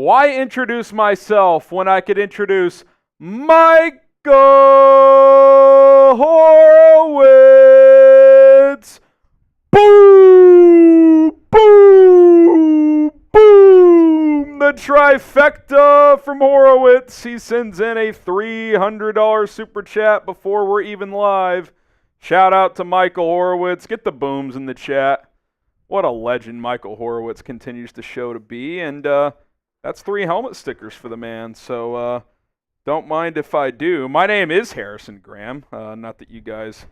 Why introduce myself when I could introduce Michael Horowitz? Boom! Boom! Boom! The trifecta from Horowitz. He sends in a $300 super chat before we're even live. Shout out to Michael Horowitz. Get the booms in the chat. What a legend Michael Horowitz continues to show to be. And that's 3 helmet stickers for the man. So don't mind if I do. My name is Harrison Graham. Not that you guys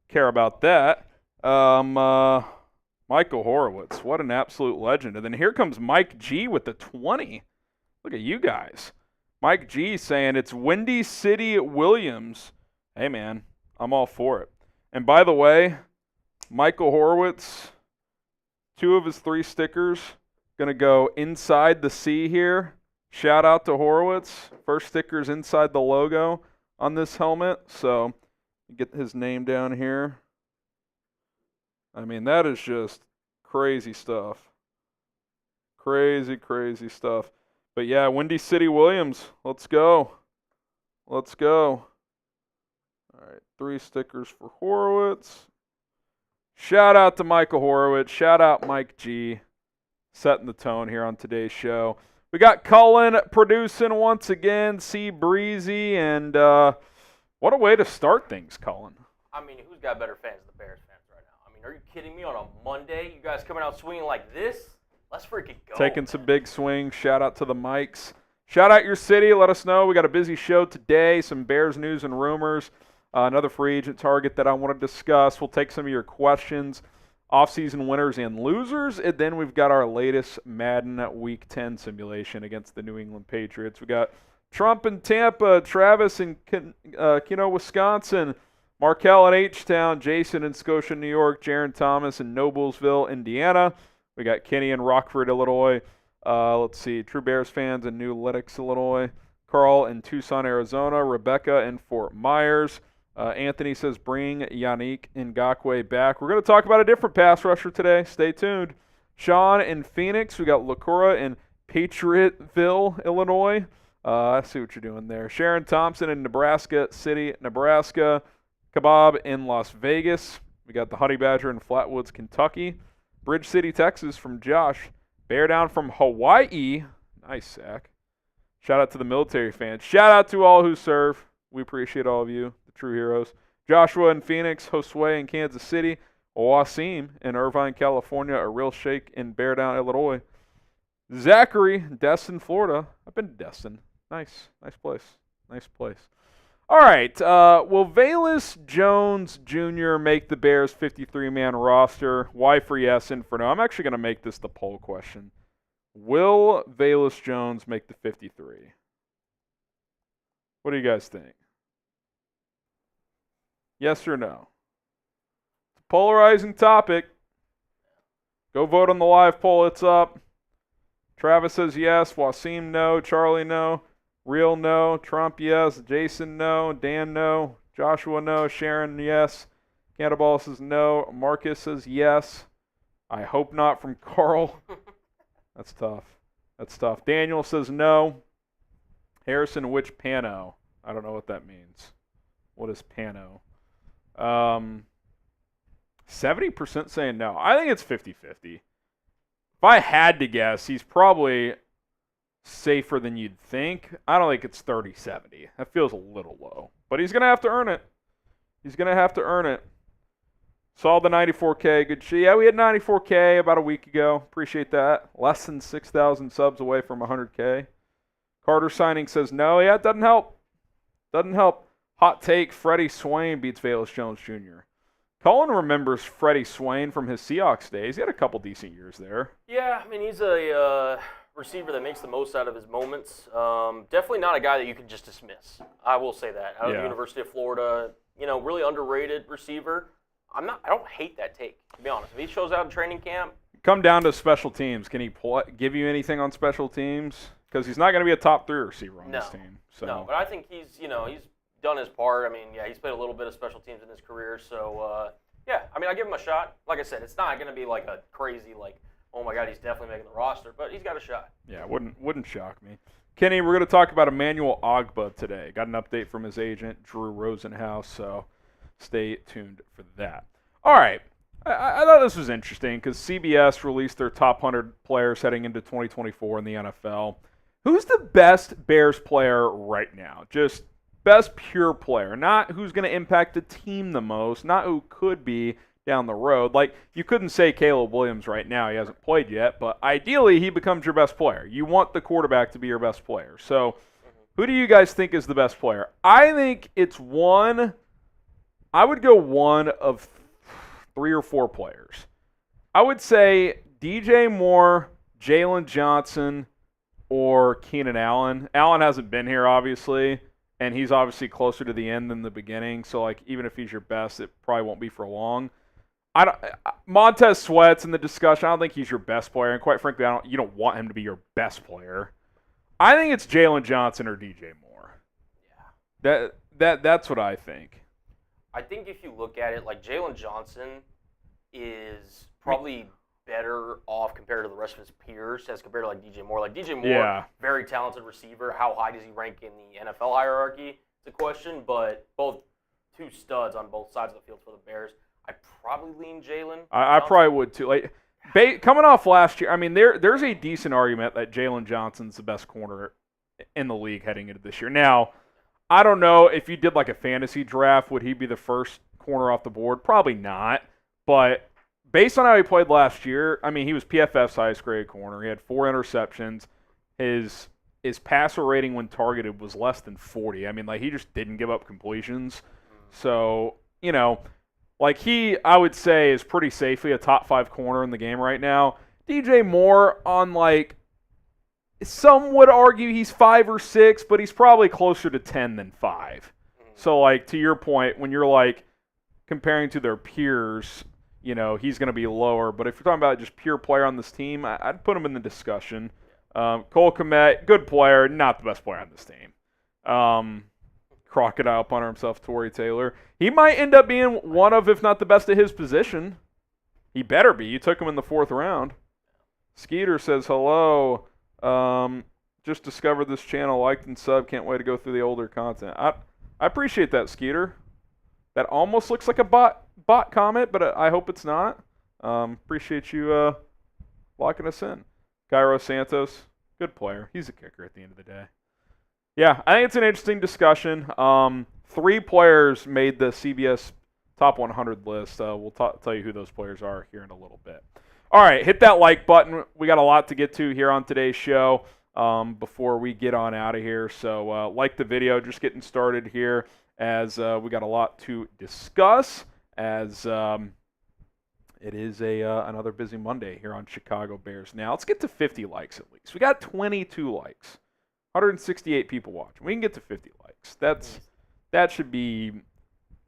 care about that. Michael Horowitz, what an absolute legend. And then here comes Mike G with the 20. Look at you guys. Mike G saying it's Windy City Williams. Hey, man, I'm all for it. And by the way, Michael Horowitz, 2 of his 3 stickers going to go inside the C here. Shout out to Horowitz. First sticker's inside the logo on this helmet. So get his name down here. I mean, that is just crazy stuff. Crazy, crazy stuff. But yeah, Windy City Williams. Let's go. Let's go. All right, 3 stickers for Horowitz. Shout out to Michael Horowitz. Shout out Mike G. Setting the tone here on today's show. We got Cullen producing once again. C Breezy. And what a way to start things, Cullen. I mean, who's got better fans than the Bears fans right now? I mean, are you kidding me? On a Monday, you guys coming out swinging like this? Let's freaking go. Taking some big swings. Shout out to the Mikes. Shout out your city. Let us know. We got a busy show today. Some Bears news and rumors. Another free agent target that I want to discuss. We'll take some of your questions, offseason winners and losers, and then we've got our latest Madden Week 10 simulation against the New England Patriots. We got Trump in Tampa, Travis in Keno, Wisconsin, Markel in H-Town, Jason in Scotia, New York, Jaron Thomas in Noblesville, Indiana. We got Kenny in Rockford, Illinois. Let's see, True Bears fans in New Lenox, Illinois. Carl in Tucson, Arizona. Rebecca in Fort Myers. Anthony says, bring Yannick Ngakoue back. We're going to talk about a different pass rusher today. Stay tuned. Sean in Phoenix. We got Lacura in Patriotville, Illinois. I see what you're doing there. Sharon Thompson in Nebraska City, Nebraska. Kebab in Las Vegas. We got the Honey Badger in Flatwoods, Kentucky. Bridge City, Texas from Josh. Bear Down from Hawaii. Nice sack. Shout out to the military fans. Shout out to all who serve. We appreciate all of you. True heroes. Joshua in Phoenix, Josue in Kansas City, Wasim in Irvine, California, a real shake in Bear Down, Illinois. Zachary, Destin, Florida. I've been to Destin. Nice place. Nice place. All right. Will Velus Jones Jr. make the Bears 53-man roster? Y for yes and for no. I'm actually going to make this the poll question. Will Velus Jones make the 53? What do you guys think? Yes or no? It's a polarizing topic. Go vote on the live poll. It's up. Travis says yes. Wasim, no. Charlie, no. Real, no. Trump, yes. Jason, no. Dan, no. Joshua, no. Sharon, yes. Cannibal says no. Marcus says yes. I hope not from Carl. That's tough. That's tough. Daniel says no. Harrison, which Pano? I don't know what that means. What is Pano? 70% saying no. I think it's 50-50. If I had to guess, he's probably safer than you'd think. I don't think it's 30-70. That feels a little low. But he's going to have to earn it. He's going to have to earn it. Saw the 94K. Good shit. Yeah, we had 94K about a week ago. Appreciate that. Less than 6,000 subs away from 100K. Carter signing says no. Yeah, it doesn't help. Doesn't help. Hot take, Freddie Swain beats Velus Jones Jr. Colin remembers Freddie Swain from his Seahawks days. He had a couple decent years there. Yeah, I mean, he's a receiver that makes the most out of his moments. Definitely not a guy that you can just dismiss. I will say that. Out of the University of Florida, really underrated receiver. I don't hate that take, to be honest. If he shows out in training camp. Come down to special teams. Can he give you anything on special teams? Because he's not going to be a top 3 receiver on this team. So. No, but I think he's done his part. I mean, he's played a little bit of special teams in his career. So, I give him a shot. Like I said, it's not going to be like a crazy, oh my God, he's definitely making the roster, but he's got a shot. Yeah, wouldn't shock me. Kenny, we're going to talk about Emmanuel Ogbah today. Got an update from his agent, Drew Rosenhaus, so stay tuned for that. All right. I thought this was interesting because CBS released their top 100 players heading into 2024 in the NFL. Who's the best Bears player right now? Just best pure player, not who's going to impact the team the most, not who could be down the road. Like, you couldn't say Caleb Williams right now. He hasn't played yet, but ideally he becomes your best player. You want the quarterback to be your best player. So who do you guys think is the best player? I think it's I would go one of 3 or 4 players. I would say DJ Moore, Jaylon Johnson, or Keenan Allen. Allen hasn't been here, obviously, and he's obviously closer to the end than the beginning. So, like, even if he's your best, it probably won't be for long. Montez Sweat's in the discussion. I don't think he's your best player, and quite frankly, you don't want him to be your best player. I think it's Jaylon Johnson or DJ Moore. Yeah. That's what I think. I think if you look at it, like Jaylon Johnson is probably better off compared to the rest of his peers as compared to like DJ Moore. Like DJ Moore, very talented receiver. How high does he rank in the NFL hierarchy? It's a question, but both two studs on both sides of the field for the Bears. I'd probably lean Jaylon. I probably would too. Like coming off last year, I mean, there's a decent argument that Jaylon Johnson's the best corner in the league heading into this year. Now, I don't know if you did like a fantasy draft, would he be the first corner off the board? Probably not. But based on how he played last year, I mean, he was PFF's highest graded corner. He had 4 interceptions. His passer rating when targeted was less than 40. I mean, like, he just didn't give up completions. So, like, I would say, is pretty safely a top 5 corner in the game right now. DJ Moore on, like, some would argue he's 5 or 6, but he's probably closer to 10 than 5. So, like, to your point, when you're, like, comparing to their peers, he's going to be lower. But if you're talking about just pure player on this team, I'd put him in the discussion. Cole Kmet, good player, not the best player on this team. Crocodile punter himself, Torrey Taylor. He might end up being one of, if not the best at his position. He better be. You took him in the 4th round. Skeeter says, hello. Just discovered this channel, liked and sub. Can't wait to go through the older content. I appreciate that, Skeeter. That almost looks like a bot comment, but I hope it's not. Appreciate you locking us in. Cairo Santos, good player. He's a kicker at the end of the day. Yeah, I think it's an interesting discussion. 3 players made the CBS top 100 list. We'll tell you who those players are here in a little bit. All right, hit that like button. We got a lot to get to here on today's show before we get on out of here. So like the video, just getting started here as we got a lot to discuss as it is another busy Monday here on Chicago Bears. Now, let's get to 50 likes at least. We got 22 likes, 168 people watching. We can get to 50 likes. That should be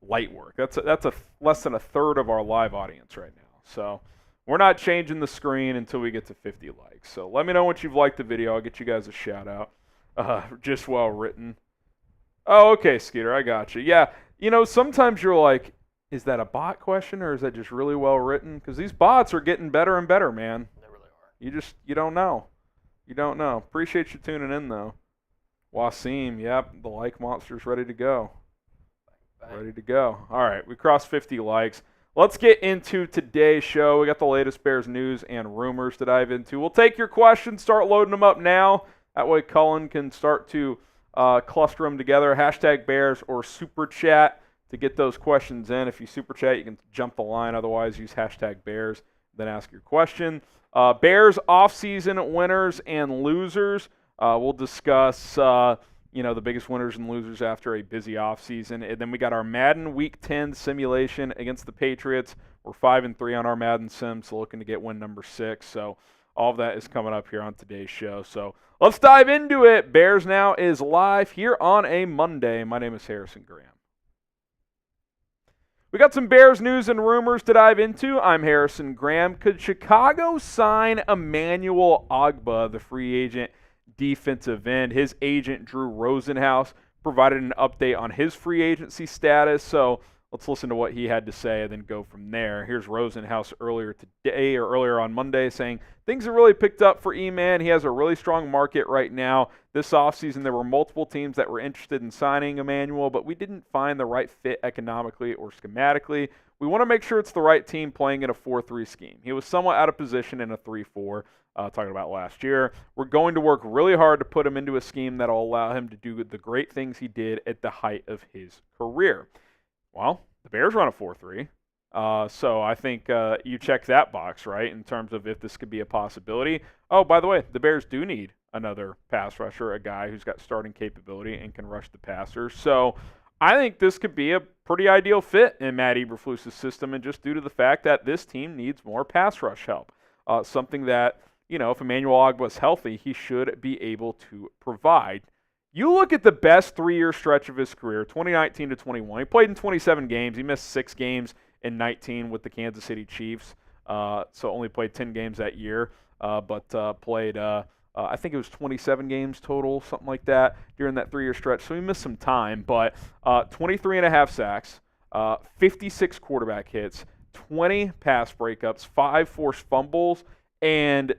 light work. That's a less than a third of our live audience right now. So we're not changing the screen until we get to 50 likes. So let me know once you've liked the video. I'll get you guys a shout out. Just well written. Oh, okay, Skeeter, I got you. Yeah, sometimes you're like, is that a bot question or is that just really well written? Because these bots are getting better and better, man. They really are. You don't know. You don't know. Appreciate you tuning in, though. Wasim, yep, the like monster's ready to go. Bang. Ready to go. All right, we crossed 50 likes. Let's get into today's show. We got the latest Bears news and rumors to dive into. We'll take your questions, start loading them up now. That way Cullen can start to cluster them together. Hashtag Bears or Super Chat to get those questions in. If you Super Chat, you can jump the line. Otherwise, use hashtag Bears, then ask your question. Bears offseason winners and losers. We'll discuss the biggest winners and losers after a busy offseason. And then we got our Madden Week 10 simulation against the Patriots. We're 5-3 on our Madden sim, so looking to get win number 6. So all of that is coming up here on today's show. So let's dive into it. Bears Now is live here on a Monday. My name is Harrison Graham. We got some Bears news and rumors to dive into. I'm Harrison Graham. Could Chicago sign Emmanuel Ogbah, the free agent defensive end? His agent, Drew Rosenhaus, provided an update on his free agency status. So Let's listen to what he had to say and then go from there. Here's Rosenhaus earlier on Monday saying, things have really picked up for E-Man. He has a really strong market right now. This offseason, there were multiple teams that were interested in signing Emmanuel, but we didn't find the right fit economically or schematically. We want to make sure it's the right team playing in a 4-3 scheme. He was somewhat out of position in a 3-4, talking about last year. We're going to work really hard to put him into a scheme that will allow him to do the great things he did at the height of his career. Well, the Bears run a 4-3, so I think you check that box, right, in terms of if this could be a possibility. Oh, by the way, the Bears do need another pass rusher, a guy who's got starting capability and can rush the passer. So I think this could be a pretty ideal fit in Matt Eberflus' system, and just due to the fact that this team needs more pass rush help, something that, if Emmanuel Ogbah is healthy, he should be able to provide. You look at the best 3-year stretch of his career, 2019 to 21. He played in 27 games. He missed 6 games in 19 with the Kansas City Chiefs, so only played 10 games that year, but played, I think it was 27 games total, something like that, during that 3-year stretch. So he missed some time, but 23.5 sacks, 56 quarterback hits, 20 pass breakups, 5 forced fumbles, and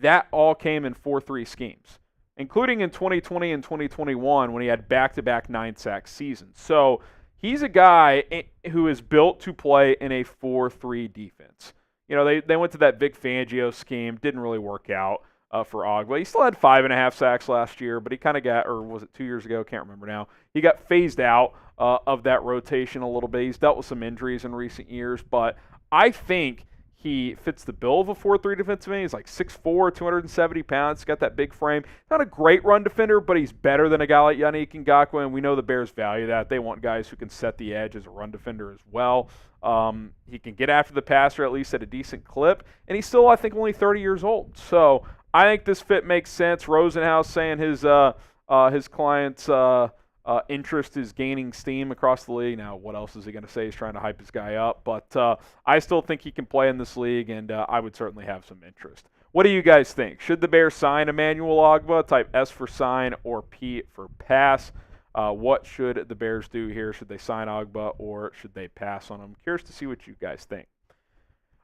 that all came in 4-3 schemes, including in 2020 and 2021 when he had back-to-back 9-sack seasons. So he's a guy who is built to play in a 4-3 defense. They went to that Vic Fangio scheme, didn't really work out for Ogbah. He still had 5.5 sacks last year, but he kind of got, or was it 2 years ago? Can't remember now. He got phased out of that rotation a little bit. He's dealt with some injuries in recent years, but I think he fits the bill of a 4-3 defensive end. He's like 6'4", 270 pounds. He's got that big frame. Not a great run defender, but he's better than a guy like Yannick Ngakoue, and we know the Bears value that. They want guys who can set the edge as a run defender as well. He can get after the passer at least at a decent clip, and he's still, I think, only 30 years old. So I think this fit makes sense. Rosenhaus saying his client's interest is gaining steam across the league. Now, what else is he going to say? He's trying to hype his guy up. But I still think he can play in this league, and I would certainly have some interest. What do you guys think? Should the Bears sign Emmanuel Ogbah? Type S for sign or P for pass. What should the Bears do here? Should they sign Ogbah or should they pass on him? Curious to see what you guys think.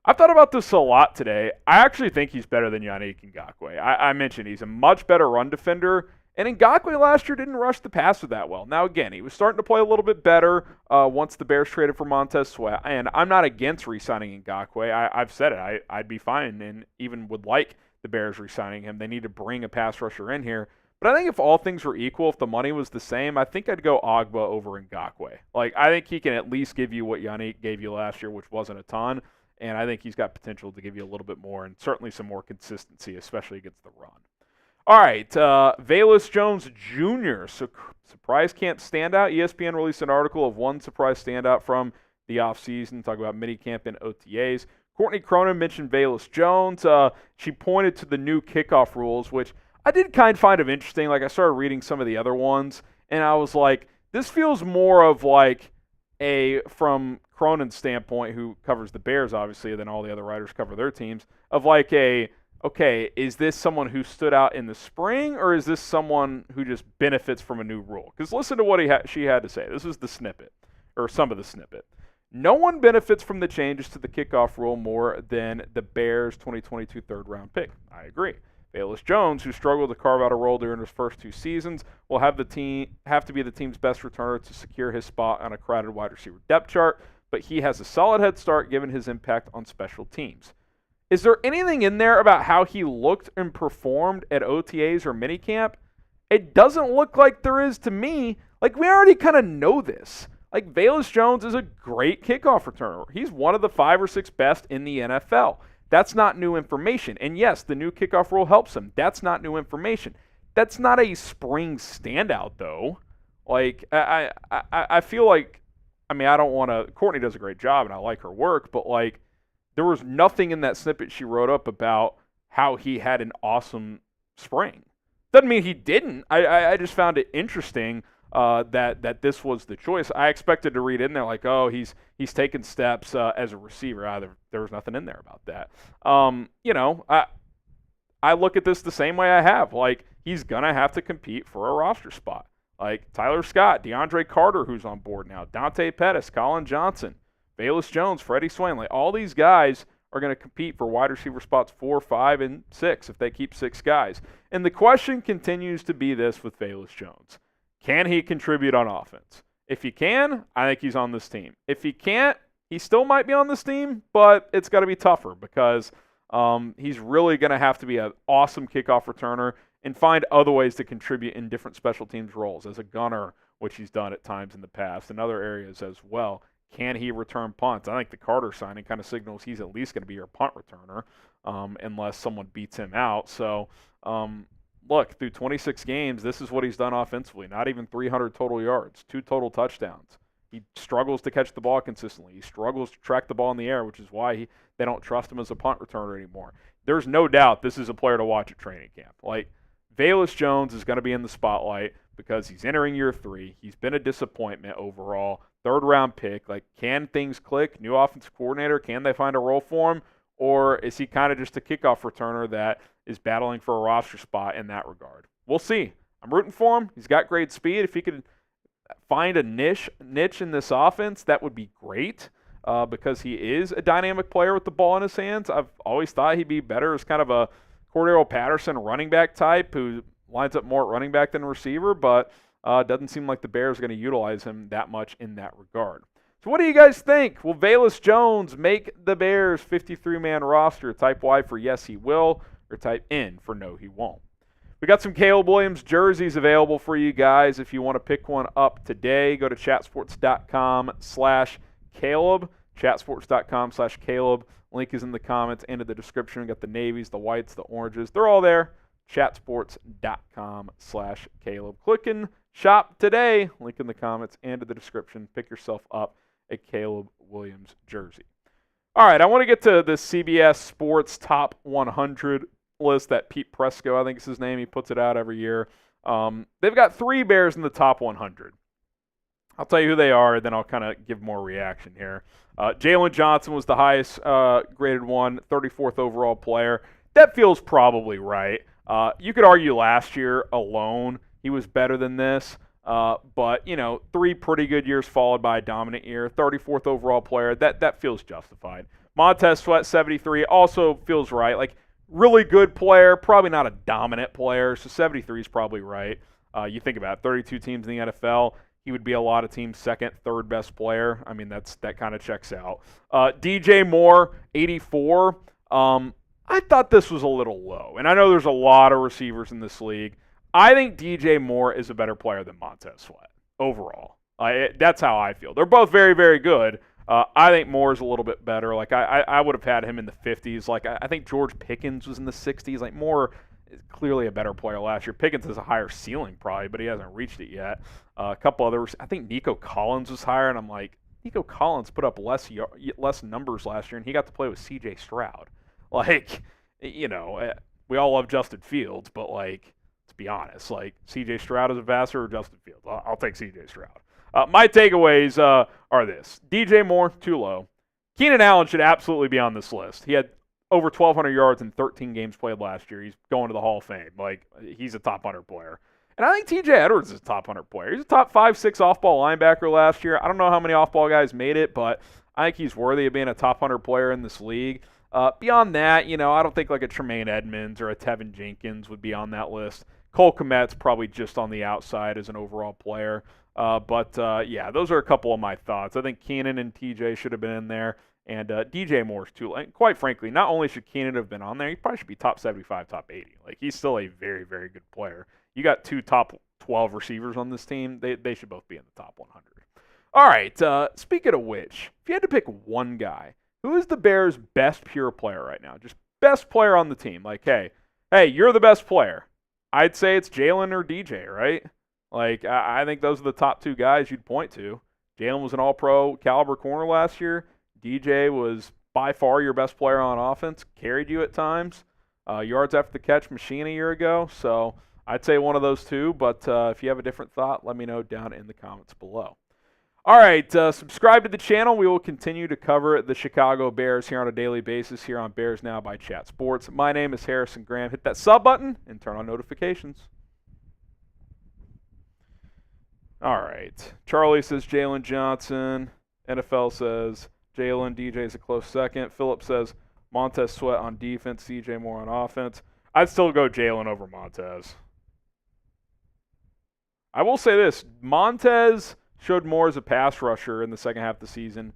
I've thought about this a lot today. I actually think he's better than Yannick Ngakoue. I mentioned he's a much better run defender. And Ngakoue last year didn't rush the passer that well. Now, again, he was starting to play a little bit better once the Bears traded for Montez Sweat. And I'm not against re-signing Ngakoue. I've said it. I'd be fine and even would like the Bears re-signing him. They need to bring a pass rusher in here. But I think if all things were equal, if the money was the same, I think I'd go Ogbah over Ngakoue. I think he can at least give you what Yannick gave you last year, which wasn't a ton. And I think he's got potential to give you a little bit more and certainly some more consistency, especially against the run. All right, Velus Jones Jr., surprise camp standout. ESPN released an article of one surprise standout from the offseason, talking about minicamp and OTAs. Courtney Cronin mentioned Velus Jones. She pointed to the new kickoff rules, which I did kind of find interesting. I started reading some of the other ones, and I was like, this feels more of from Cronin's standpoint, who covers the Bears, obviously, than all the other writers cover their teams, of okay, is this someone who stood out in the spring, or is this someone who just benefits from a new rule? Because listen to what she had to say. This is the snippet, or some of the snippet. No one benefits from the changes to the kickoff rule more than the Bears' 2022 third-round pick. I agree. Velus Jones, who struggled to carve out a role during his first 2 seasons, will have to be the team's best returner to secure his spot on a crowded wide receiver depth chart, but he has a solid head start given his impact on special teams. Is there anything in there about how he looked and performed at OTAs or minicamp? It doesn't look like there is to me. We already kind of know this. Velus Jones is a great kickoff returner. He's one of the 5 or 6 best in the NFL. That's not new information. And yes, the new kickoff rule helps him. That's not new information. That's not a spring standout, though. I feel like, I don't want to, Courtney does a great job and I like her work, but there was nothing in that snippet she wrote up about how he had an awesome spring. Doesn't mean he didn't. I just found it interesting that this was the choice. I expected to read in there he's taken steps as a receiver. There was nothing in there about that. I look at this the same way I have. He's going to have to compete for a roster spot. Like Tyler Scott, DeAndre Carter, who's on board now, Dante Pettis, Colin Johnson, Velus Jones, Freddie Swain. Like all these guys are going to compete for wide receiver spots 4, 5, and 6 if they keep 6 guys. And the question continues to be this with Velus Jones. Can he contribute on offense? If he can, I think he's on this team. If he can't, he still might be on this team, but it's got to be tougher because he's really going to have to be an awesome kickoff returner and find other ways to contribute in different special teams roles as a gunner, which he's done at times in the past, and other areas as well. Can he return punts? I think the Carter signing kind of signals he's at least going to be your punt returner unless someone beats him out. So, look, through 26 games, this is what he's done offensively. Not even 300 total yards, 2 total touchdowns. He struggles to catch the ball consistently. He struggles to track the ball in the air, which is why they don't trust him as a punt returner anymore. There's no doubt this is a player to watch at training camp. Like, Velus Jones is going to be in the spotlight because he's entering year 3. He's been a disappointment overall. 3rd-round pick. Like, can things click? New offensive coordinator, can they find a role for him? Or is he kind of just a kickoff returner that is battling for a roster spot in that regard? We'll see. I'm rooting for him. He's got great speed. If he could find a niche in this offense, that would be great because he is a dynamic player with the ball in his hands. I've always thought he'd be better as kind of a Cordero Patterson running back type who lines up more at running back than receiver, but doesn't seem like the Bears are going to utilize him that much in that regard. So what do you guys think? Will Velus Jones make the Bears 53-man roster? Type Y for yes, he will, or type N for no, he won't. We got some Caleb Williams jerseys available for you guys. If you want to pick one up today, go to chatsports.com/Caleb. Chatsports.com/Caleb. Link is in the comments and in the description. We got the navies, the whites, the oranges. They're all there. Chatsports.com/Caleb. Click and shop today. Link in the comments and in the description. Pick yourself up a Caleb Williams jersey. All right, I want to get to the CBS Sports Top 100 list that Pete Presco, I think is his name, he puts it out every year. They've got 3 Bears in the top 100. I'll tell you who they are, then I'll kind of give more reaction here. Jaylon Johnson was the highest graded one, 34th overall player. That feels probably right. You could argue last year alone he was better than this, but 3 pretty good years followed by a dominant year. 34th overall player, that feels justified. Montez Sweat, 73, also feels right. Like, really good player, probably not a dominant player, so 73 is probably right. You think about it, 32 teams in the NFL. He would be a lot of teams' 2nd, 3rd best player. I mean, that kind of checks out. DJ Moore, 84. I thought this was a little low, and I know there's a lot of receivers in this league. I think DJ Moore is a better player than Montez Sweat overall. That's how I feel. They're both very, very good. I think Moore is a little bit better. Like, I would have had him in the 50s. Like, I think George Pickens was in the 60s. Like, Moore is clearly a better player last year. Pickens has a higher ceiling probably, but he hasn't reached it yet. A couple others. I think Nico Collins was higher, and I'm like, Nico Collins put up less numbers last year, and he got to play with C.J. Stroud. Like, we all love Justin Fields, but, like, let's be honest. Like, C.J. Stroud is a passer or Justin Fields? I'll take C.J. Stroud. My takeaways are this. DJ Moore, too low. Keenan Allen should absolutely be on this list. He had over 1,200 yards in 13 games played last year. He's going to the Hall of Fame. Like, he's a top 100 player. And I think T.J. Edwards is a top 100 player. He's a top 5-6 off-ball linebacker last year. I don't know how many off-ball guys made it, but I think he's worthy of being a top 100 player in this league. Beyond that, I don't think like a Tremaine Edmonds or a Tevin Jenkins would be on that list. Cole Kmet's probably just on the outside as an overall player. But those are a couple of my thoughts. I think Keenan and TJ should have been in there, and DJ Moore's too. And quite frankly, not only should Keenan have been on there, he probably should be top 75, top 80. Like, he's still a very, very good player. You got 2 top 12 receivers on this team. They should both be in the top 100. All right, speaking of which, if you had to pick one guy, who is the Bears' best pure player right now? Just best player on the team. Like, hey, you're the best player. I'd say it's Jaylon or DJ, right? Like, I think those are the top 2 guys you'd point to. Jaylon was an all-pro caliber corner last year. DJ was by far your best player on offense, carried you at times. Yards after the catch machine a year ago. So I'd say one of those 2, but if you have a different thought, let me know down in the comments below. All right, subscribe to the channel. We will continue to cover the Chicago Bears here on a daily basis here on Bears Now by Chat Sports. My name is Harrison Graham. Hit that sub button and turn on notifications. All right. Charlie says Jaylon Johnson. NFL says Jaylon. DJ's a close second. Philip says Montez Sweat on defense, CJ Moore on offense. I'd still go Jaylon over Montez. I will say this. Montez showed more as a pass rusher in the second half of the season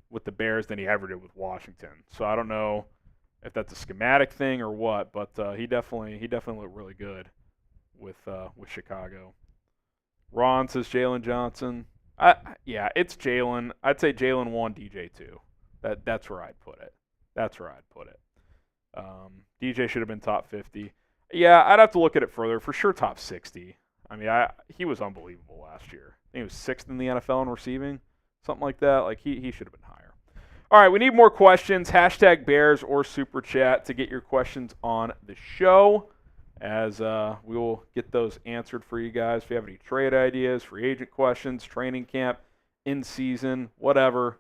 with the Bears than he ever did with Washington. So I don't know if that's a schematic thing or what, but he definitely looked really good with Chicago. Ron says Jaylon Johnson. Yeah, it's Jaylon. I'd say Jaylon 1, DJ 2. That's where I'd put it. DJ should have been top 50. Yeah, I'd have to look at it further. For sure, top 60. I mean, he was unbelievable last year. I think he was 6th in the NFL in receiving, something like that. Like, he should have been higher. All right, we need more questions. Hashtag Bears or Super Chat to get your questions on the show, as we will get those answered for you guys. If you have any trade ideas, free agent questions, training camp, in season, whatever,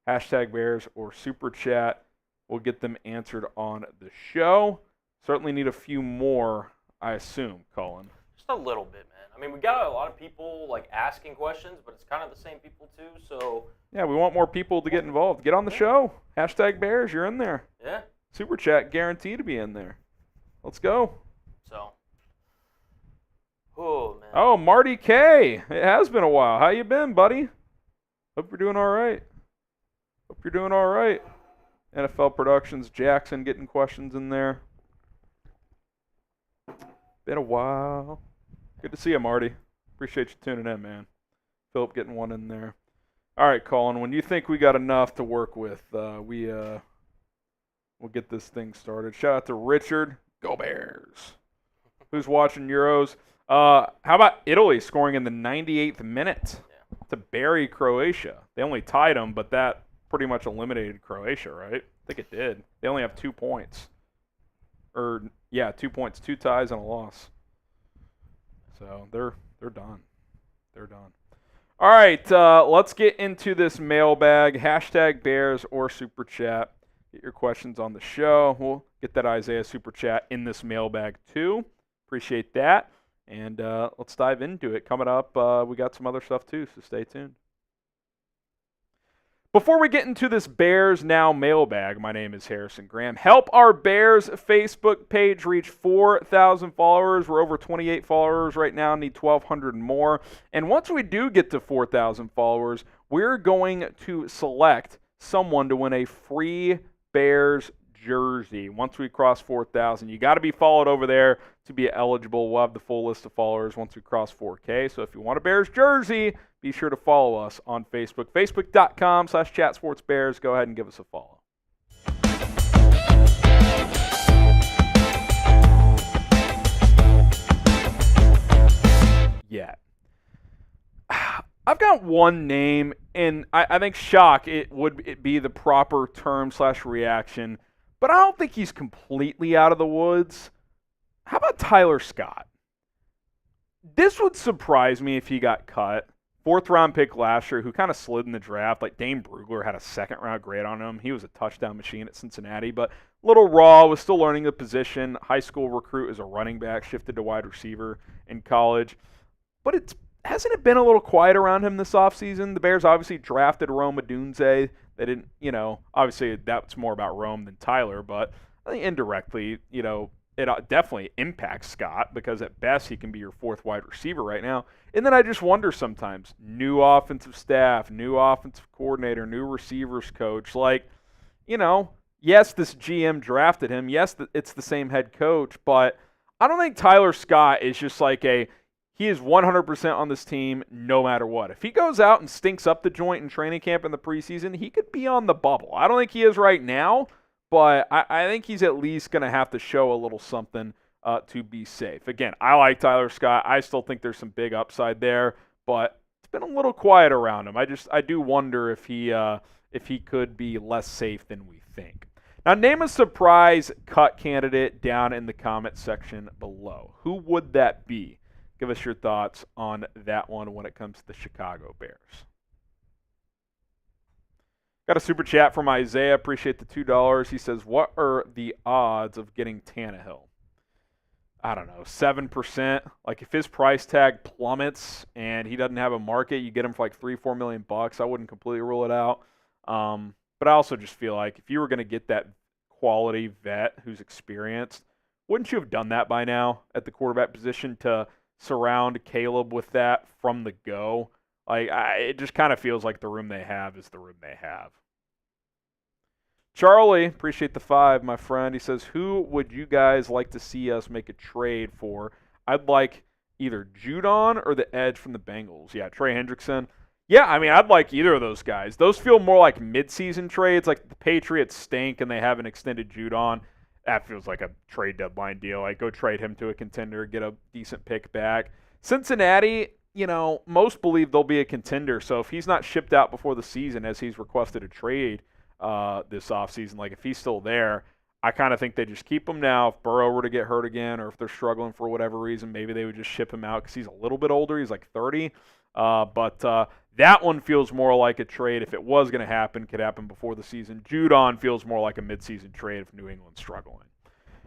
hashtag Bears or Super Chat. We'll get them answered on the show. Certainly need a few more, I assume, Colin. Just a little bit, man. I mean, we got a lot of people like asking questions, but it's kind of the same people too. So yeah, we want more people to get involved. Get on the show. Hashtag Bears. You're in there. Yeah. Super Chat guaranteed to be in there. Let's go. So. Oh man. Oh, Marty K. It has been a while. How you been, buddy? Hope you're doing all right. NFL Productions, Jackson getting questions in there. Been a while. Good to see you, Marty. Appreciate you tuning in, man. Philip getting one in there. All right, Colin, when you think we got enough to work with, we'll get this thing started. Shout out to Richard. Go Bears. Who's watching Euros? How about Italy scoring in the 98th minute to bury Croatia? They only tied them, but that pretty much eliminated Croatia, right? I think it did. They only have 2 points. 2 points, 2 ties, and a loss. So they're done. All right, let's get into this mailbag. Hashtag Bears or Super Chat. Get your questions on the show. We'll get that Isaiah Super Chat in this mailbag too. Appreciate that. And let's dive into it. Coming up, we got some other stuff too, so stay tuned. Before we get into this Bears Now mailbag, my name is Harrison Graham. Help our Bears Facebook page reach 4,000 followers. We're over 28 followers right now, need 1,200 more. And once we do get to 4,000 followers, we're going to select someone to win a free Bears jersey. Once we cross 4,000, you got to be followed over there to be eligible. We'll have the full list of followers once we cross 4K. So if you want a Bears jersey, be sure to follow us on Facebook. Facebook.com/chatsportsbears. Go ahead and give us a follow. Yeah. I've got one name, and I think shock it would be the proper term/reaction, but I don't think he's completely out of the woods. How about Tyler Scott? This would surprise me if he got cut. 4th-round pick last year who kind of slid in the draft. Like Dane Brugler had a 2nd-round grade on him. He was a touchdown machine at Cincinnati, but a little raw, was still learning the position. High school recruit as a running back, shifted to wide receiver in college. But hasn't it been a little quiet around him this offseason? The Bears obviously drafted Rome Odunze. They didn't, obviously that's more about Rome than Tyler, but I think indirectly, it definitely impacts Scott because at best he can be your 4th wide receiver right now. And then I just wonder sometimes, new offensive staff, new offensive coordinator, new receivers coach, yes, this GM drafted him. Yes, it's the same head coach, but I don't think Tyler Scott is just he is 100% on this team no matter what. If he goes out and stinks up the joint in training camp in the preseason, he could be on the bubble. I don't think he is right now, but I think he's at least going to have to show a little something to be safe. Again, I like Tyler Scott. I still think there's some big upside there, but it's been a little quiet around him. I do wonder if he could be less safe than we think. Now, name a surprise cut candidate down in the comment section below. Who would that be? Give us your thoughts on that one when it comes to the Chicago Bears. Got a super chat from Isaiah. Appreciate the $2. He says, what are the odds of getting Tannehill? I don't know, 7%. Like if his price tag plummets and he doesn't have a market, you get him for like $3-4 million. I wouldn't completely rule it out. But I also just feel like if you were going to get that quality vet who's experienced, wouldn't you have done that by now at the quarterback position to surround Caleb with that from the go? Like it just kind of feels like the room they have is the room they have. Charlie, appreciate the 5, my friend. He says, who would you guys like to see us make a trade for? I'd like either Judon or the edge from the Bengals. Yeah, Trey Hendrickson. Yeah, I mean, I'd like either of those guys. Those feel more like midseason trades, like the Patriots stink and they haven't extended Judon. That feels like a trade deadline deal. Like, go trade him to a contender, get a decent pick back. Cincinnati, most believe they'll be a contender. So if he's not shipped out before the season as he's requested a trade this offseason, like if he's still there, I kind of think they just keep him now. If Burrow were to get hurt again or if they're struggling for whatever reason, maybe they would just ship him out because he's a little bit older. He's like 30. But that one feels more like a trade. If it was going to happen, could happen before the season. Judon feels more like a midseason trade if New England's struggling.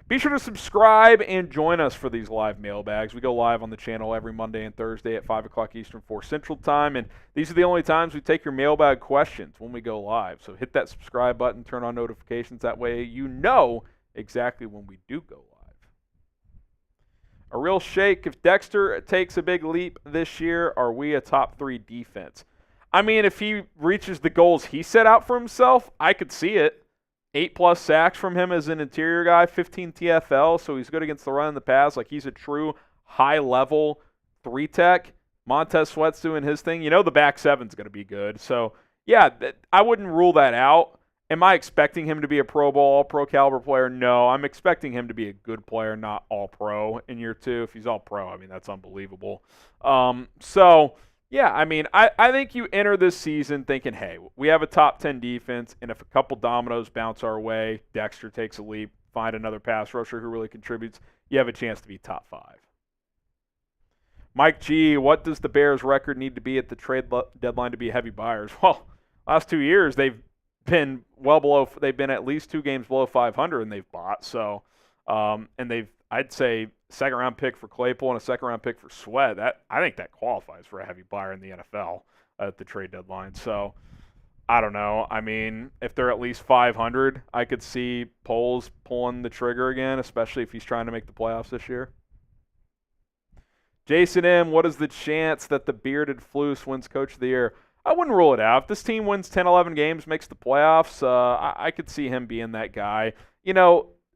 Be sure to subscribe and join us for these live mailbags. We go live on the channel every Monday and Thursday at 5 o'clock Eastern, 4 Central Time. And these are the only times we take your mailbag questions when we go live. So hit that subscribe button, turn on notifications. That way you know exactly when we do go live. A real shake. If Dexter takes a big leap this year, are we a top 3 defense? I mean, if he reaches the goals he set out for himself, I could see it. 8+ sacks from him as an interior guy, 15 TFL, so he's good against the run and the pass. Like, he's a true high-level 3-tech. Montez Sweat's doing his thing. The back seven's going to be good. So, yeah, I wouldn't rule that out. Am I expecting him to be a Pro Bowl, All-Pro caliber player? No, I'm expecting him to be a good player, not All-Pro in year 2. If he's All-Pro, I mean, that's unbelievable. Yeah, I mean, I think you enter this season thinking, hey, we have a top 10 defense, and if a couple dominoes bounce our way, Dexter takes a leap, find another pass rusher who really contributes, you have a chance to be top 5. Mike G, what does the Bears' record need to be at the trade deadline to be heavy buyers? Well, last 2 years they've been well below. They've been at least 2 games below 500, and they've bought. So, and they've, I'd say, second-round pick for Claypool and a second-round pick for Sweat. I think that qualifies for a heavy buyer in the NFL at the trade deadline. So, I don't know. I mean, if they're at least 500, I could see Poles pulling the trigger again, especially if he's trying to make the playoffs this year. Jason M., what is the chance that the bearded Flus wins Coach of the Year? I wouldn't rule it out. If this team wins 10, 11 games, makes the playoffs, I could see him being that guy.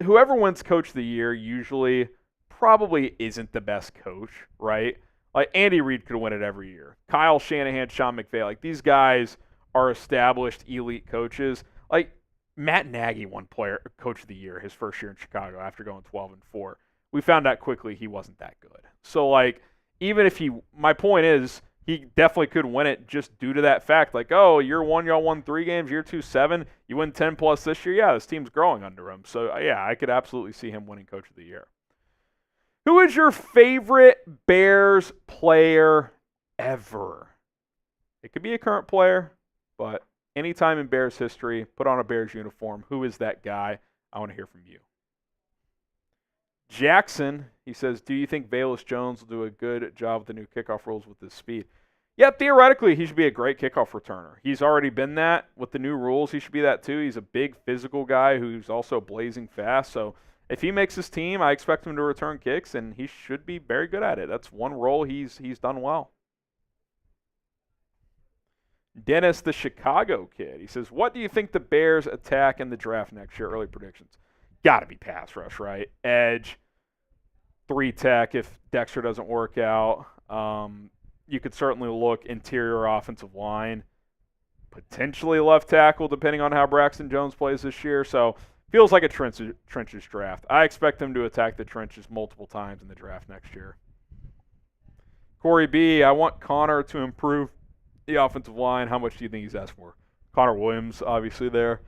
Whoever wins Coach of the Year usually probably isn't the best coach, right? Like, Andy Reid could win it every year. Kyle Shanahan, Sean McVay, like, these guys are established elite coaches. Like, Matt Nagy won Coach of the Year his first year in Chicago after going 12-4. We found out quickly he wasn't that good. So, like, even if my point is, he definitely could win it just due to that fact. Like, oh, year 1, y'all won 3 games. Year 2, 7. You win 10+ this year. Yeah, this team's growing under him. So, yeah, I could absolutely see him winning Coach of the Year. Who is your favorite Bears player ever? It could be a current player, but anytime in Bears history, put on a Bears uniform. Who is that guy? I want to hear from you. Jackson, he says, do you think Velus Jones will do a good job with the new kickoff rules with his speed? Yeah, theoretically, he should be a great kickoff returner. He's already been that. With the new rules, he should be that too. He's a big physical guy who's also blazing fast. So if he makes his team, I expect him to return kicks, and he should be very good at it. That's one role he's done well. Dennis, the Chicago kid, he says, what do you think the Bears attack in the draft next year? Early predictions. Got to be pass rush, right? Edge, 3-tech if Dexter doesn't work out. You could certainly look interior offensive line, potentially left tackle, depending on how Braxton Jones plays this year. So feels like a trenches draft. I expect them to attack the trenches multiple times in the draft next year. Corey B., I want Connor to improve the offensive line. How much do you think he's asked for? Connor Williams, obviously, there.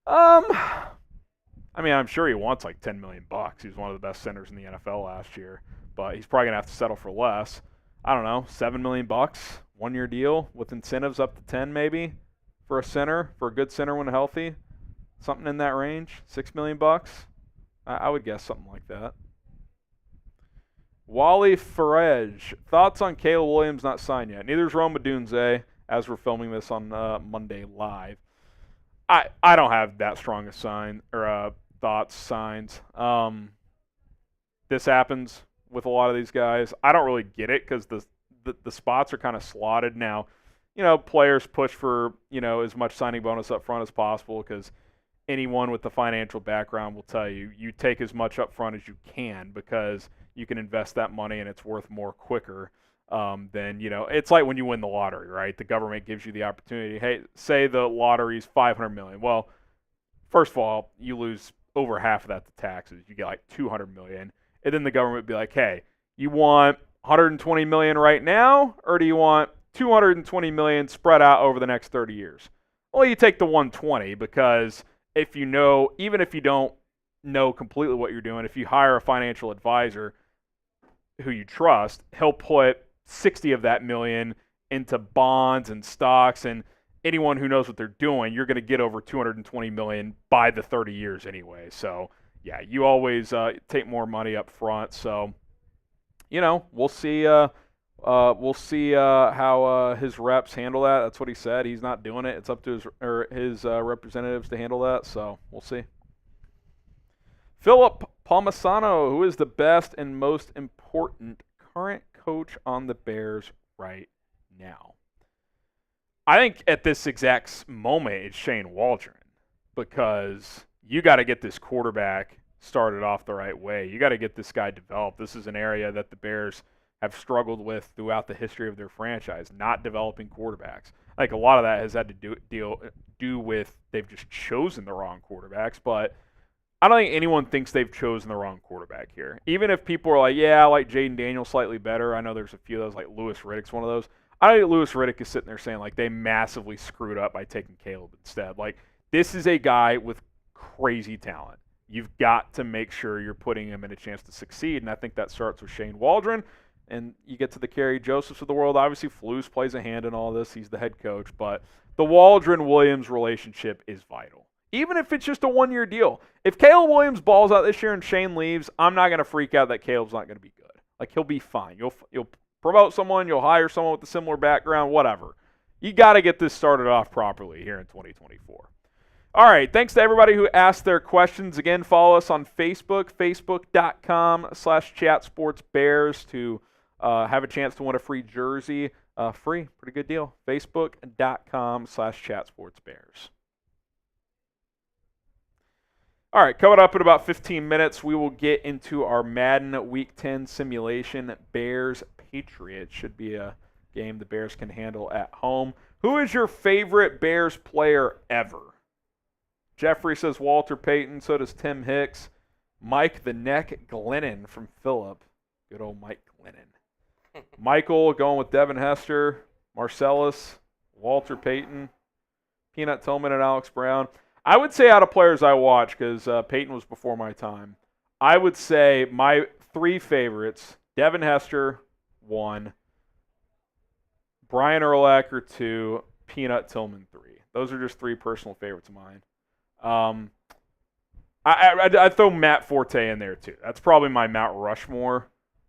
I mean, I'm sure he wants like $10 million. He was one of the best centers in the NFL last year, but he's probably going to have to settle for less. I don't know, $7 million, 1-year deal with incentives up to 10 maybe for a center, for a good center when healthy. Something in that range, $6 million. I would guess something like that. Wally Ferrej, thoughts on Caleb Williams not signed yet? Neither is Rome Odunze, as we're filming this on Monday live. I don't have that strong a sign or thoughts, signs. This happens with a lot of these guys. I don't really get it because the spots are kind of slotted now. Players push for as much signing bonus up front as possible because anyone with the financial background will tell you take as much up front as you can because you can invest that money and it's worth more quicker than, it's like when you win the lottery, right? The government gives you the opportunity. Hey, say the lottery's $500 million. Well, first of all, you lose over half of that to taxes. You get like $200 million. And then the government would be like, hey, you want $120 million right now, or do you want $220 million spread out over the next 30 years? Well, you take the 120 because even if you don't know completely what you're doing, if you hire a financial advisor who you trust, he'll put 60 of that million into bonds and stocks, and anyone who knows what they're doing, you're going to get over $220 million by the 30 years anyway. So, yeah, you always take more money up front. So, we'll see. We'll see how his reps handle that. That's what he said. He's not doing it. It's up to his representatives to handle that. So we'll see. Philip Palmisano, who is the best and most important current coach on the Bears right now? I think at this exact moment it's Shane Waldron because you got to get this quarterback started off the right way. You got to get this guy developed. This is an area that the Bears have struggled with throughout the history of their franchise, not developing quarterbacks. Like a lot of that has had to do with they've just chosen the wrong quarterbacks, but I don't think anyone thinks they've chosen the wrong quarterback here. Even if people are like, yeah, I like Jaden Daniels slightly better. I know there's a few of those, like Lewis Riddick's one of those. I think Lewis Riddick is sitting there saying, like, they massively screwed up by taking Caleb instead. Like, this is a guy with crazy talent. You've got to make sure you're putting him in a chance to succeed, and I think that starts with Shane Waldron. And you get to the Kerry Josephs of the world. Obviously, Flus plays a hand in all this. He's the head coach. But the Waldron-Williams relationship is vital, even if it's just a one-year deal. If Caleb Williams balls out this year and Shane leaves, I'm not going to freak out that Caleb's not going to be good. Like, he'll be fine. You'll promote someone. You'll hire someone with a similar background, whatever. You got to get this started off properly here in 2024. All right, thanks to everybody who asked their questions. Again, follow us on Facebook, facebook.com/chatsportsbears to have a chance to win a free jersey. Free, pretty good deal. Facebook.com/chatsportsbears. All right, coming up in about 15 minutes, we will get into our Madden Week 10 simulation. Bears-Patriots should be a game the Bears can handle at home. Who is your favorite Bears player ever? Jeffrey says Walter Payton. So does Tim Hicks. Mike the Neck Glennon from Phillip. Good old Mike Glennon. Michael going with Devin Hester. Marcellus. Walter Payton. Peanut Tillman and Alex Brown. I would say out of players I watch, because Peyton was before my time, I would say my three favorites, Devin Hester, 1, Brian Urlacher, 2, Peanut Tillman, 3. Those are just three personal favorites of mine. I'd throw Matt Forte in there, too. That's probably my Mount Rushmore.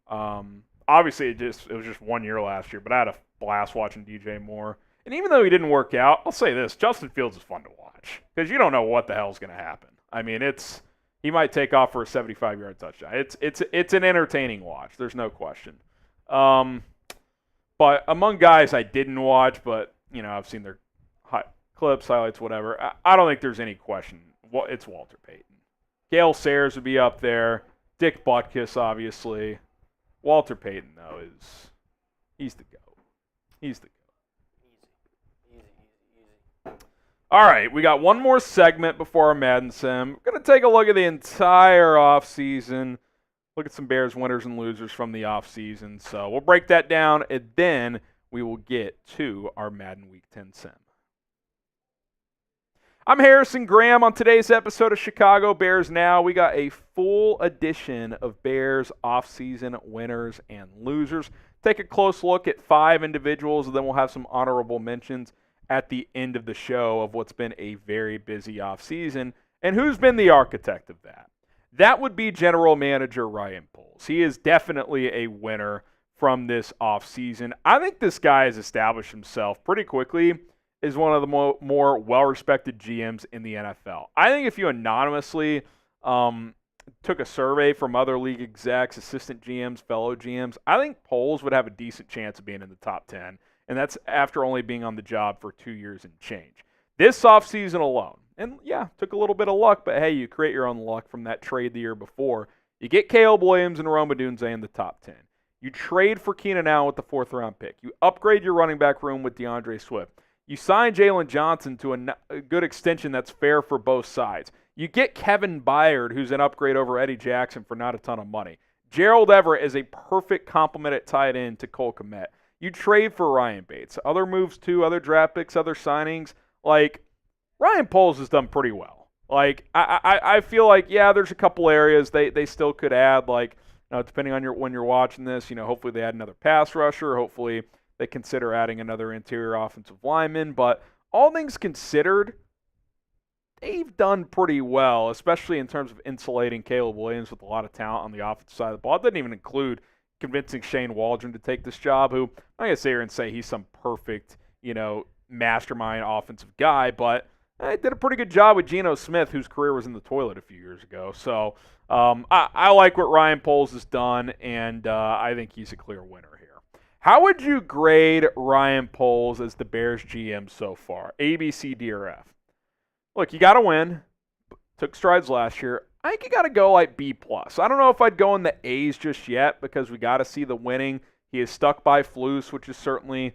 Obviously, it was just 1 year last year, but I had a blast watching DJ Moore. And even though he didn't work out, I'll say this, Justin Fields is fun to watch because you don't know what the hell's going to happen. I mean, he might take off for a 75-yard touchdown. It's an entertaining watch. There's no question. But among guys I didn't watch, but I've seen their clips, highlights, whatever. I don't think there's any question. It's Walter Payton. Gale Sayers would be up there. Dick Butkus, obviously. Walter Payton, though, he's the GOAT. He's the GOAT. All right, we got one more segment before our Madden Sim. We're going to take a look at the entire offseason, look at some Bears winners and losers from the offseason. So we'll break that down, and then we will get to our Madden Week 10 Sim. I'm Harrison Graham. On today's episode of Chicago Bears Now, we got a full edition of Bears offseason winners and losers. Take a close look at 5 individuals, and then we'll have some honorable mentions at the end of the show of what's been a very busy offseason and who's been the architect of that. that would be general manager Ryan Poles. He is definitely a winner from this offseason. I think this guy has established himself pretty quickly as one of the more well-respected GMs in the NFL. I think if you anonymously took a survey from other league execs, assistant GMs, fellow GMs, I think Poles would have a decent chance of being in the top 10, and that's after only being on the job for 2 years and change. This offseason alone, and yeah, took a little bit of luck, but hey, you create your own luck from that trade the year before. You get Caleb Williams and Rome Odunze in the top 10. You trade for Keenan Allen with the 4th-round pick. You upgrade your running back room with DeAndre Swift. You sign Jaylon Johnson to a good extension that's fair for both sides. You get Kevin Byard, who's an upgrade over Eddie Jackson for not a ton of money. Gerald Everett is a perfect complement at tight end to Cole Kmet. You trade for Ryan Bates. Other moves too, other draft picks, other signings. Like, Ryan Poles has done pretty well. Like, I feel like, yeah, there's a couple areas they still could add, like, depending on when you're watching this, hopefully they add another pass rusher. Hopefully they consider adding another interior offensive lineman. But all things considered, they've done pretty well, especially in terms of insulating Caleb Williams with a lot of talent on the offensive side of the ball. It doesn't even include convincing Shane Waldron to take this job, who I'm going to sit here and say he's some perfect, mastermind offensive guy, but I did a pretty good job with Geno Smith, whose career was in the toilet a few years ago. So I like what Ryan Poles has done, and I think he's a clear winner here. How would you grade Ryan Poles as the Bears GM so far? A, B, C, D, or F? Look, you got to win. Took strides last year. I think you got to go like B+. I don't know if I'd go in the A's just yet because we got to see the winning. He is stuck by Flus, which is certainly,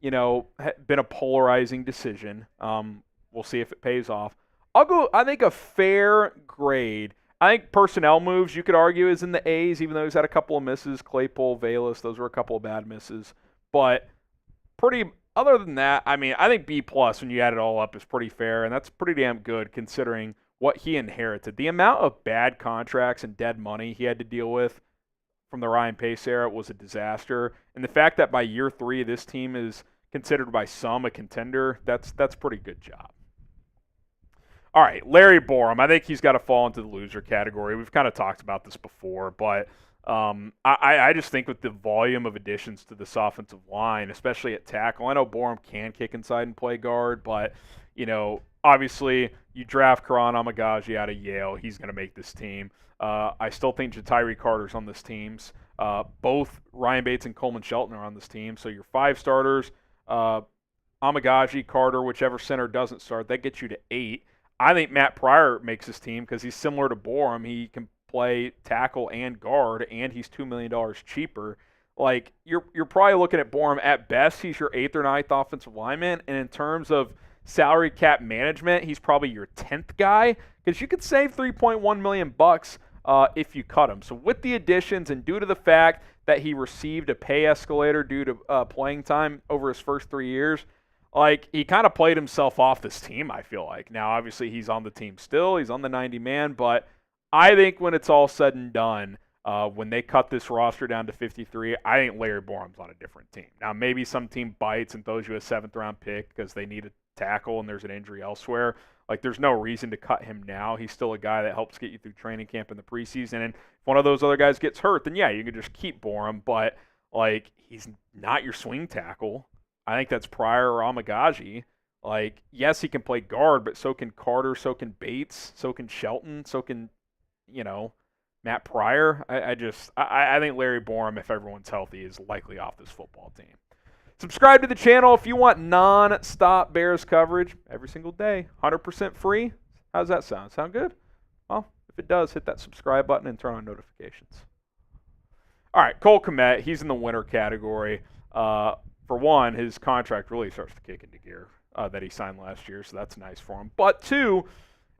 been a polarizing decision. We'll see if it pays off. I'll go, I think, a fair grade. I think personnel moves, you could argue, is in the A's, even though he's had a couple of misses. Claypool, Velus, those were a couple of bad misses. But other than that, I think B+, when you add it all up, is pretty fair, and that's pretty damn good considering what he inherited. The amount of bad contracts and dead money he had to deal with from the Ryan Pace era was a disaster. And the fact that by year 3, this team is considered by some a contender, that's a pretty good job. All right, Larry Borom. I think he's got to fall into the loser category. We've kind of talked about this before, but I just think with the volume of additions to this offensive line, especially at tackle, I know Borom can kick inside and play guard, but, obviously you draft Karan Amagaji out of Yale. He's going to make this team. I still think Jatiri Carter's on this team. Both Ryan Bates and Coleman Shelton are on this team. So your 5 starters, Amagaji, Carter, whichever center doesn't start, that gets you to 8. I think Matt Pryor makes his team because he's similar to Borom. He can play tackle and guard, and he's $2 million cheaper. Like, you're probably looking at Borom at best. He's your 8th or 9th offensive lineman, and in terms of salary cap management, he's probably your 10th guy because you could save $3.1 million if you cut him. So with the additions and due to the fact that he received a pay escalator due to playing time over his first 3 years, like, he kind of played himself off this team, I feel like. Now, obviously, he's on the team still. He's on the 90-man, but I think when it's all said and done, when they cut this roster down to 53, I think Larry Borom's on a different team. Now, maybe some team bites and throws you a 7th-round pick because they need a tackle and there's an injury elsewhere. Like, there's no reason to cut him now. He's still a guy that helps get you through training camp in the preseason. And if one of those other guys gets hurt, then, yeah, you can just keep Borom. But, like, he's not your swing tackle. I think that's Pryor or Amagaji. Like, yes, he can play guard, but so can Carter, so can Bates, so can Shelton, so can, Matt Pryor. I think Larry Borom, if everyone's healthy, is likely off this football team. Subscribe to the channel if you want non-stop Bears coverage every single day. 100% free. How does that sound? Sound good? Well, if it does, hit that subscribe button and turn on notifications. All right, Cole Kmet, he's in the winner category. For one, his contract really starts to kick into gear that he signed last year, so that's nice for him. But 2,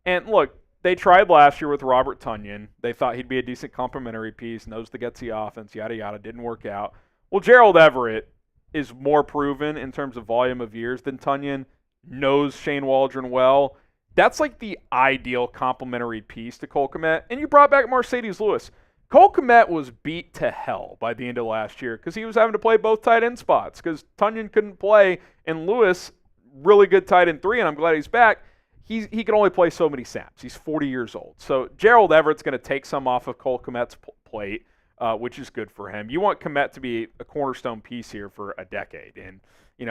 and look, they tried last year with Robert Tonyan. They thought he'd be a decent complementary piece, knows the gutsy offense, yada, yada, didn't work out. Well, Gerald Everett is more proven in terms of volume of years than Tonyan, knows Shane Waldron well. That's like the ideal complementary piece to Cole Kmet. And you brought back Mercedes Lewis. Cole Kmet was beat to hell by the end of last year because he was having to play both tight end spots because Tonyan couldn't play, and Lewis, really good tight end 3, and I'm glad he's back. he can only play so many snaps. He's 40 years old. So Gerald Everett's going to take some off of Cole Kmet's plate, which is good for him. You want Kmet to be a cornerstone piece here for a decade. And,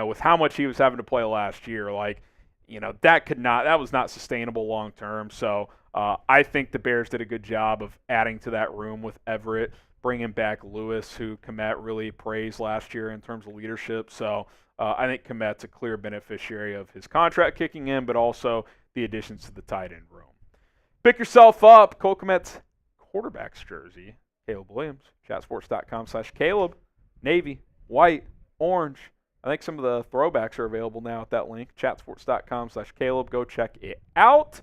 with how much he was having to play last year, that was not sustainable long term. So I think the Bears did a good job of adding to that room with Everett, bringing back Lewis, who Kmet really praised last year in terms of leadership. So I think Kmet's a clear beneficiary of his contract kicking in, but also the additions to the tight end room. Pick yourself up Cole Kmet's quarterback's jersey. Caleb Williams, chatsports.com/Caleb. Navy, white, orange. I think some of the throwbacks are available now at that link, chatsports.com/Caleb. Go check it out.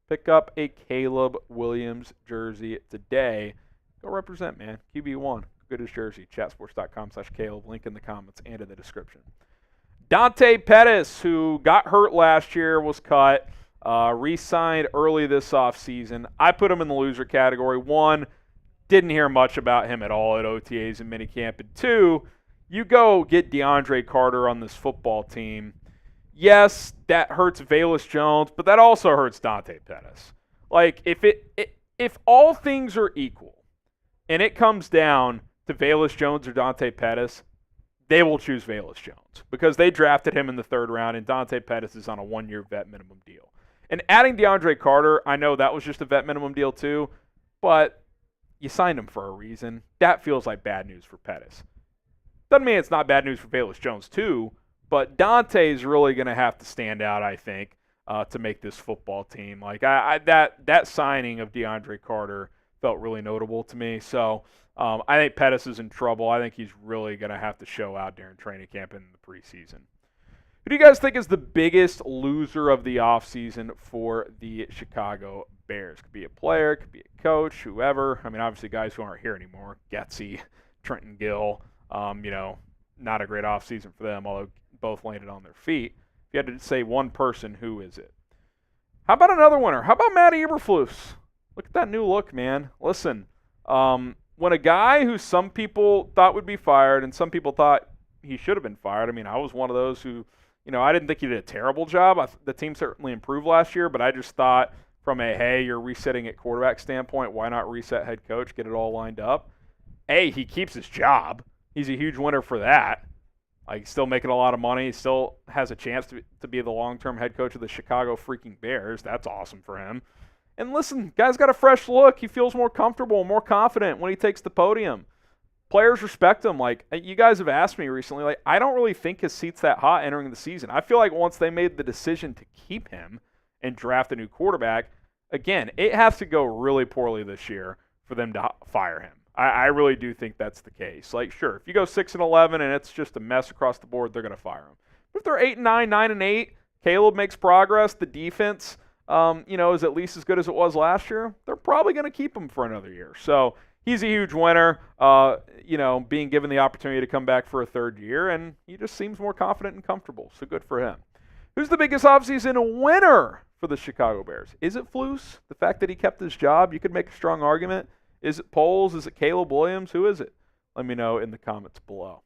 Pick up a Caleb Williams jersey today. Go represent, man. QB1. Good as jersey. Chatsports.com/Caleb. Link in the comments and in the description. Dante Pettis, who got hurt last year, was cut. Re-signed early this offseason. I put him in the loser category. 1, didn't hear much about him at all at OTAs and minicamp. And 2, you go get DeAndre Carter on this football team. Yes, that hurts Velus Jones, but that also hurts Dante Pettis. If all things are equal and it comes down to Velus Jones or Dante Pettis, they will choose Velus Jones because they drafted him in the 3rd round, and Dante Pettis is on a 1-year vet minimum deal. And adding DeAndre Carter, I know that was just a vet minimum deal too, but you signed him for a reason. That feels like bad news for Pettis. Doesn't mean it's not bad news for Velus Jones too, but Dante is really going to have to stand out, I think, to make this football team. That signing of DeAndre Carter felt really notable to me. So I think Pettis is in trouble. I think he's really going to have to show out during training camp and in the preseason. Who do you guys think is the biggest loser of the offseason for the Chicago Bears? Could be a player, could be a coach, whoever. I mean, obviously guys who aren't here anymore. Getsy, Trenton Gill. Not a great offseason for them, although both landed on their feet. If you had to say one person, who is it? How about another winner? How about Matt Eberflus? Look at that new look, man. Listen, when a guy who some people thought would be fired and some people thought he should have been fired, I mean, I was one of those who, I didn't think he did a terrible job. The team certainly improved last year, but I just thought from a, hey, you're resetting at quarterback standpoint, why not reset head coach, get it all lined up? He keeps his job. He's a huge winner for that. He's still making a lot of money. He still has a chance to be the long-term head coach of the Chicago freaking Bears. That's awesome for him. And listen, guy's got a fresh look. He feels more comfortable, more confident when he takes the podium. Players respect him. You guys have asked me recently, I don't really think his seat's that hot entering the season. I feel like once they made the decision to keep him and draft a new quarterback, again, it has to go really poorly this year for them to fire him. I really do think that's the case. Sure, if you go 6-11 and it's just a mess across the board, they're going to fire him. But if they're 8-9, 9-8, Caleb makes progress, the defense, is at least as good as it was last year, they're probably going to keep him for another year. So he's a huge winner, being given the opportunity to come back for a 3rd year, and he just seems more confident and comfortable. So good for him. Who's the biggest offseason winner for the Chicago Bears? Is it Flus? The fact that he kept his job? You could make a strong argument. Is it Poles? Is it Caleb Williams? Who is it? Let me know in the comments below.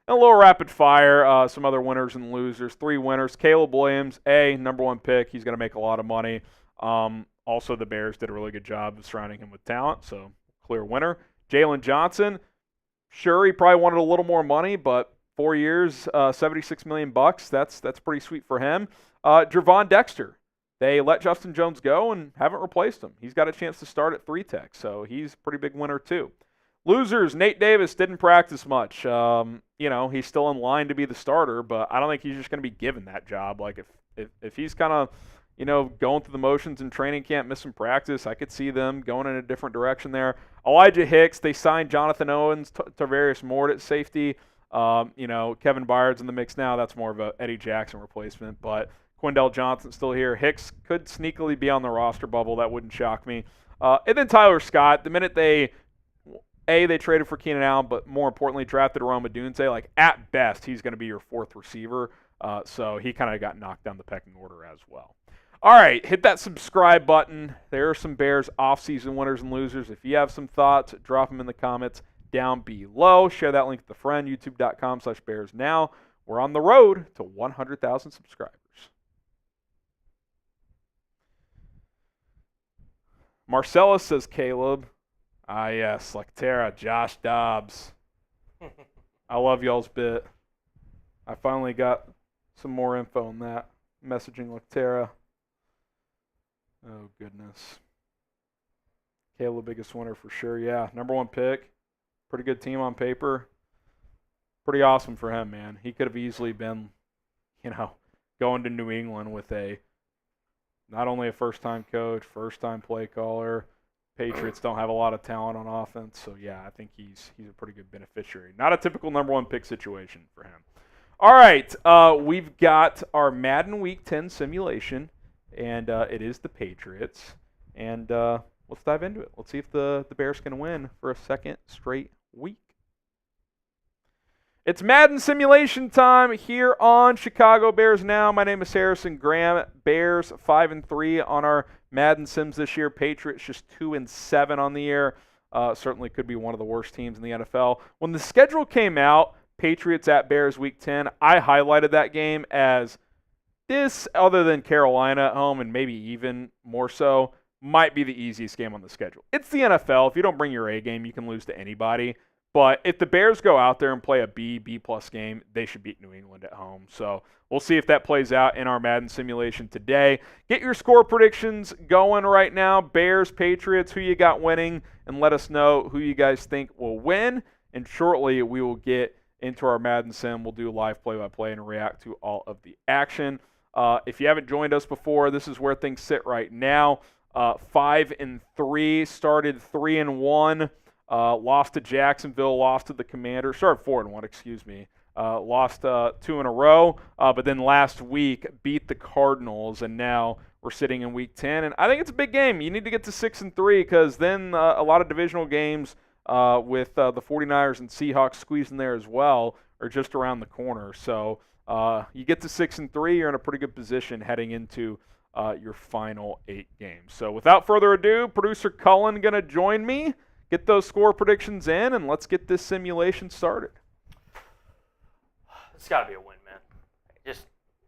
And a little rapid fire, some other winners and losers. 3 winners. Caleb Williams, number 1 pick. He's going to make a lot of money. Also, the Bears did a really good job of surrounding him with talent, so clear winner. Jaylon Johnson, sure, he probably wanted a little more money, but 4 years, $76 million. That's pretty sweet for him. Gervon Dexter. They let Justin Jones go and haven't replaced him. He's got a chance to start at 3-tech, so he's a pretty big winner too. Losers, Nate Davis didn't practice much. He's still in line to be the starter, but I don't think he's just going to be given that job. If he's kind of, going through the motions in training camp, missing practice, I could see them going in a different direction there. Elijah Hicks, they signed Jonathan Owens, Tarvarius Moore at safety. Kevin Byard's in the mix now. That's more of a Eddie Jackson replacement, but Quindell Johnson's still here. Hicks could sneakily be on the roster bubble. That wouldn't shock me. And then Tyler Scott, the minute they traded for Keenan Allen, but more importantly, drafted Rome Odunze, at best, he's going to be your 4th receiver. So he kind of got knocked down the pecking order as well. All right, hit that subscribe button. There are some Bears offseason winners and losers. If you have some thoughts, drop them in the comments down below. Share that link with a friend, youtube.com/BearsNow. We're on the road to 100,000 subscribers. Marcellus says Caleb. Ah, yes, Lecterra, Josh Dobbs. I love y'all's bit. I finally got some more info on that. Messaging Lecterra. Oh, goodness. Caleb, biggest winner for sure. Yeah, number 1 pick. Pretty good team on paper. Pretty awesome for him, man. He could have easily been, going to New England with not only a first-time coach, first-time play caller. Patriots don't have a lot of talent on offense, so yeah, I think he's a pretty good beneficiary. Not a typical number 1 pick situation for him. All right, we've got our Madden Week 10 simulation, and it is the Patriots. And let's dive into it. Let's see if the Bears can win for a second straight week. It's Madden simulation time here on Chicago Bears Now. My name is Harrison Graham. Bears 5-3 on our Madden Sims this year. Patriots just 2-7 on the year. Certainly could be one of the worst teams in the NFL. When the schedule came out, Patriots at Bears Week 10, I highlighted that game as this, other than Carolina at home and maybe even more so, might be the easiest game on the schedule. It's the NFL. If you don't bring your A game, you can lose to anybody. But if the Bears go out there and play a B-plus game, they should beat New England at home. So we'll see if that plays out in our Madden simulation today. Get your score predictions going right now. Bears, Patriots, who you got winning, and let us know who you guys think will win. And shortly we will get into our Madden sim. We'll do live play-by-play and react to all of the action. If you haven't joined us before, this is where things sit right now. 5-3, started 3-1. Lost to Jacksonville, lost to the Commanders. Started 4-1, excuse me. Lost 2 in a row, but then last week beat the Cardinals, and now we're sitting in Week 10. And I think it's a big game. You need to get to 6-3 because then a lot of divisional games with the 49ers and Seahawks squeezing there as well are just around the corner. So you get to 6-3, you're in a pretty good position heading into your final 8 games. So without further ado, producer Cullen going to join me. Get those score predictions in, and let's get this simulation started. It's got to be a win, man.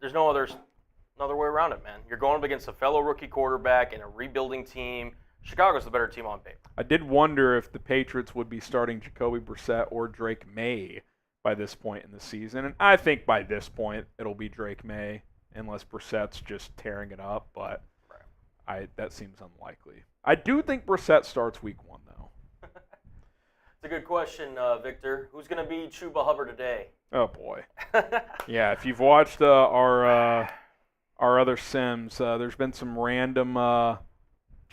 There's no other way around it, man. You're going up against a fellow rookie quarterback and a rebuilding team. Chicago's the better team on paper. I did wonder if the Patriots would be starting Jacoby Brissett or Drake May by this point in the season, and I think by this point it'll be Drake May unless Brissett's just tearing it up, but that seems unlikely. I do think Brissett starts Week 1, though. It's a good question, Victor. Who's going to be Chuba Hubbard today? Oh, boy. Yeah, if you've watched our other Sims, there's been some random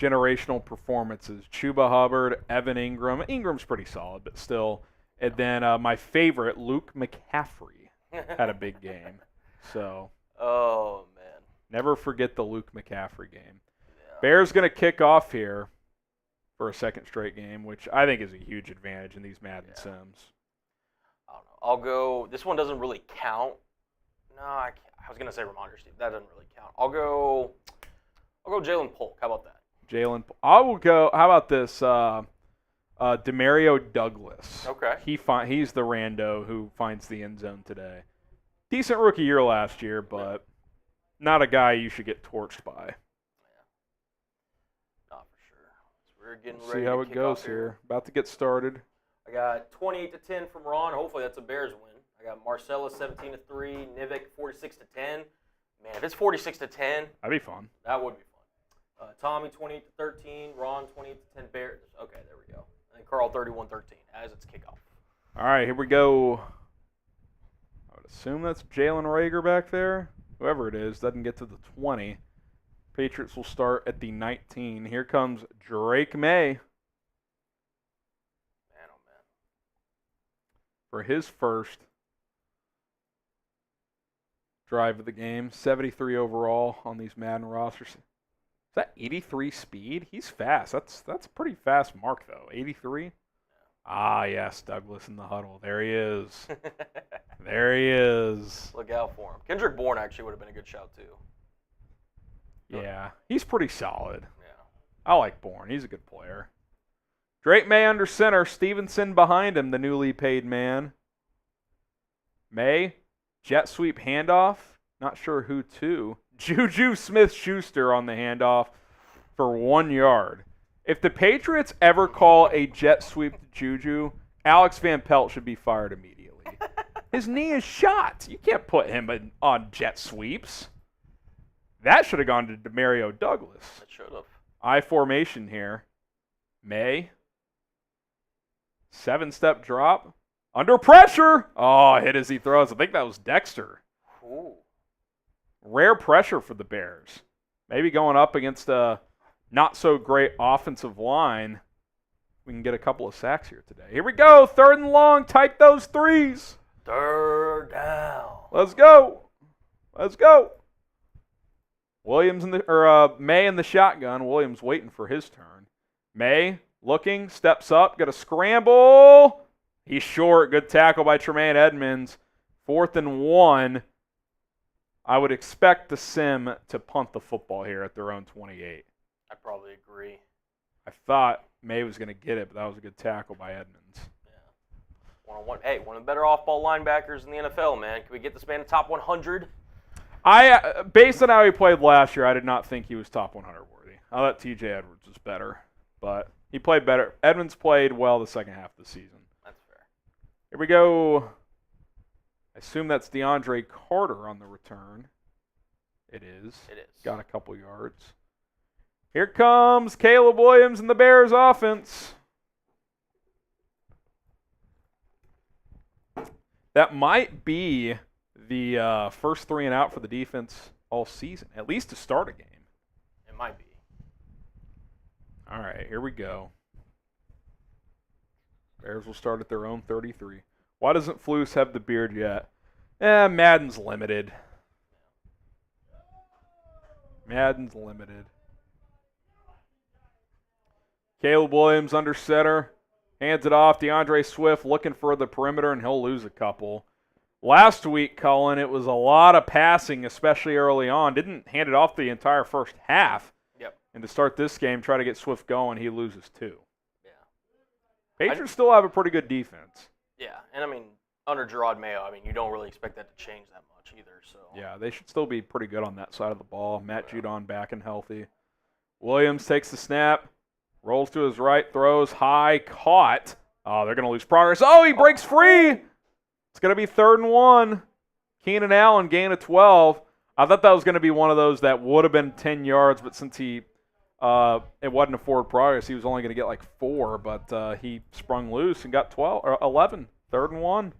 generational performances. Chuba Hubbard, Evan Ingram. Ingram's pretty solid, but still. And then my favorite, Luke McCaffrey, had a big game. So. Oh, man. Never forget the Luke McCaffrey game. Yeah. Bears going to kick off here for a second straight game, which I think is a huge advantage in these Madden Sims. I don't know. I'll go. This one doesn't really count. No, I was going to say Ramondre Steve. That doesn't really count. I'll go Jaylon Polk. How about that? Jaylon. I will go. How about this? Demario Douglas. Okay. He's the rando who finds the end zone today. Decent rookie year last year, but not a guy you should get torched by. We're getting ready see how to it kick goes off here. About to get started. I got 28-10 from Ron. Hopefully that's a Bears win. I got Marcellus 17-3, Nivik 46-10. Man, if it's 46-10, that'd be fun. That would be fun. Tommy 28-13, Ron 28-10 Bears. Okay, there we go. And Carl 31-13 as it's kickoff. All right, here we go. I would assume that's Jalen Reagor back there. Whoever it is doesn't get to the 20. Patriots will start at the 19. Here comes Drake May. Man, oh, man. For his first drive of the game. 73 overall on these Madden rosters. Is that 83 speed? He's fast. That's a pretty fast mark, though. 83? Yeah. Ah, yes, Douglas in the huddle. There he is. There he is. Look out for him. Kendrick Bourne actually would have been a good shout, too. Yeah, he's pretty solid. Yeah. I like Bourne. He's a good player. Drake May under center. Stevenson behind him, the newly paid man. May, jet sweep handoff. Not sure who to. Juju Smith-Schuster on the handoff for 1 yard. If the Patriots ever call a jet sweep to Juju, Alex Van Pelt should be fired immediately. His knee is shot. You can't put him on jet sweeps. That should have gone to Demario Douglas. It should have. I formation here. May. 7-step drop. Under pressure. Oh, hit as he throws. I think that was Dexter. Ooh. Rare pressure for the Bears. Maybe going up against a not-so-great offensive line, we can get a couple of sacks here today. Here we go. 3rd and long. Type those threes. 3rd down. Let's go. Let's go. May in the shotgun. Williams waiting for his turn. May looking, steps up, got a scramble. He's short. Good tackle by Tremaine Edmonds. 4th and 1. I would expect the Sim to punt the football here at their own 28. I probably agree. I thought May was going to get it, but that was a good tackle by Edmonds. Yeah. One-on-one. Hey, one of the better off-ball linebackers in the NFL, man. Can we get this man to top 100? Based on how he played last year, I did not think he was top 100 worthy. I thought T.J. Edwards was better, but he played better. Edmonds played well the second half of the season. That's fair. Here we go. I assume that's DeAndre Carter on the return. It is. It is. Got a couple yards. Here comes Caleb Williams and the Bears offense. That might be the first 3 and out for the defense all season, at least to start a game. It might be. All right, here we go. Bears will start at their own 33. Why doesn't Flus have the beard yet? Madden's limited. Madden's limited. Caleb Williams under center. Hands it off. DeAndre Swift looking for the perimeter, and he'll lose a couple. Last week, Cullen, it was a lot of passing, especially early on. Didn't hand it off the entire first half. Yep. And to start this game, try to get Swift going, he loses 2. Yeah. Patriots still have a pretty good defense. Yeah, and I mean, under Gerard Mayo, you don't really expect that to change that much either. So Yeah, they should still be pretty good on that side of the ball. Matt Judon back and healthy. Williams takes the snap, rolls to his right, throws high, caught. Oh, they're going to lose progress. Oh, he breaks free. It's going to be 3rd and 1. Keenan Allen, gain of 12. I thought that was going to be one of those that would have been 10 yards, but since it wasn't a forward progress, he was only going to get like 4, but he sprung loose and got 11. 3rd and 1.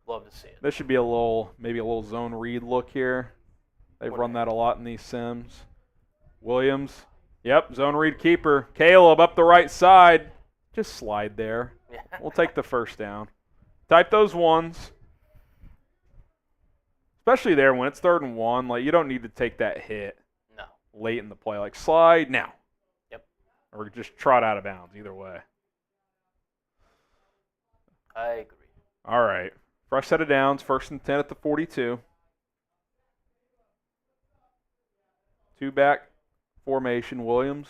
Love to see it. This should be maybe a little zone read look here. They've run that a lot in these sims. Williams. Yep, zone read keeper. Caleb up the right side. Just slide there. Yeah. We'll take the first down. Type those ones. Especially there when it's 3rd and 1. Like, you don't need to take that hit late in the play. Like, slide now. Yep. Or just trot out of bounds. Either way. I agree. All right. Fresh set of downs. 1st and 10 at the 42. 2-back formation. Williams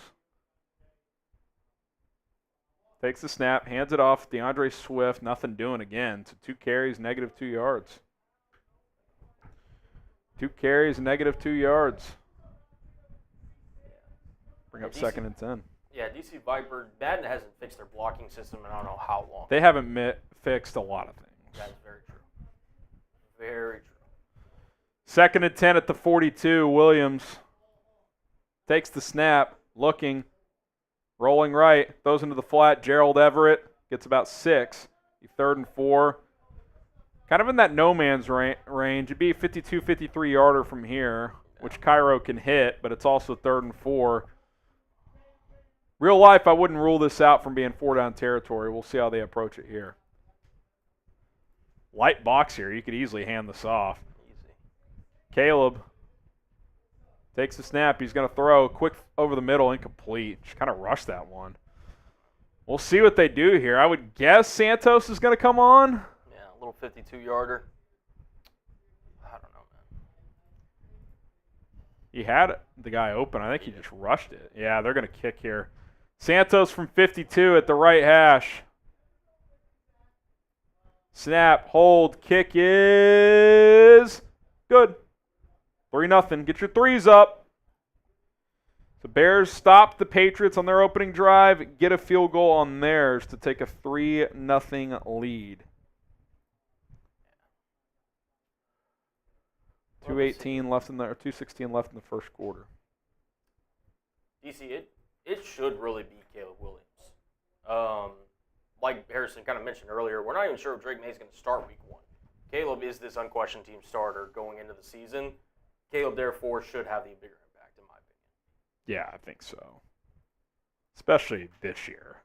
takes the snap, hands it off. DeAndre Swift, nothing doing again. So 2 carries, negative 2 yards. 2 carries, negative 2 yards. Bring up 2nd and 10. Yeah, DC Viper, Madden hasn't fixed their blocking system in I don't know how long. They haven't fixed a lot of things. That's very true. Very true. 2nd and 10 at the 42. Williams takes the snap, looking, rolling right, throws into the flat. Gerald Everett gets about 6. 3rd and 4. Kind of in that no man's range. It'd be a 52, 53 yarder from here, which Cairo can hit, but it's also 3rd and 4. Real life, I wouldn't rule this out from being 4-down territory. We'll see how they approach it here. Light box here. You could easily hand this off. Easy. Caleb takes the snap. He's going to throw quick over the middle, incomplete. Just kind of rushed that one. We'll see what they do here. I would guess Santos is going to come on. Yeah, a little 52-yarder. I don't know, man. He had the guy open. I think he just rushed it. Yeah, they're going to kick here. Santos from 52 at the right hash. Snap, hold, kick is good. 3-0. Get your threes up. So Bears stop the Patriots on their opening drive, get a field goal on theirs to take a 3-0 lead. 2:18 left in the, or 2:16 left in the first quarter. DC, it should really be Caleb Williams. Like Harrison kind of mentioned earlier, we're not even sure if Drake May is going to start week 1. Caleb is this unquestioned team starter going into the season. Caleb, therefore, should have the bigger impact, in my opinion. Yeah, I think so. Especially this year.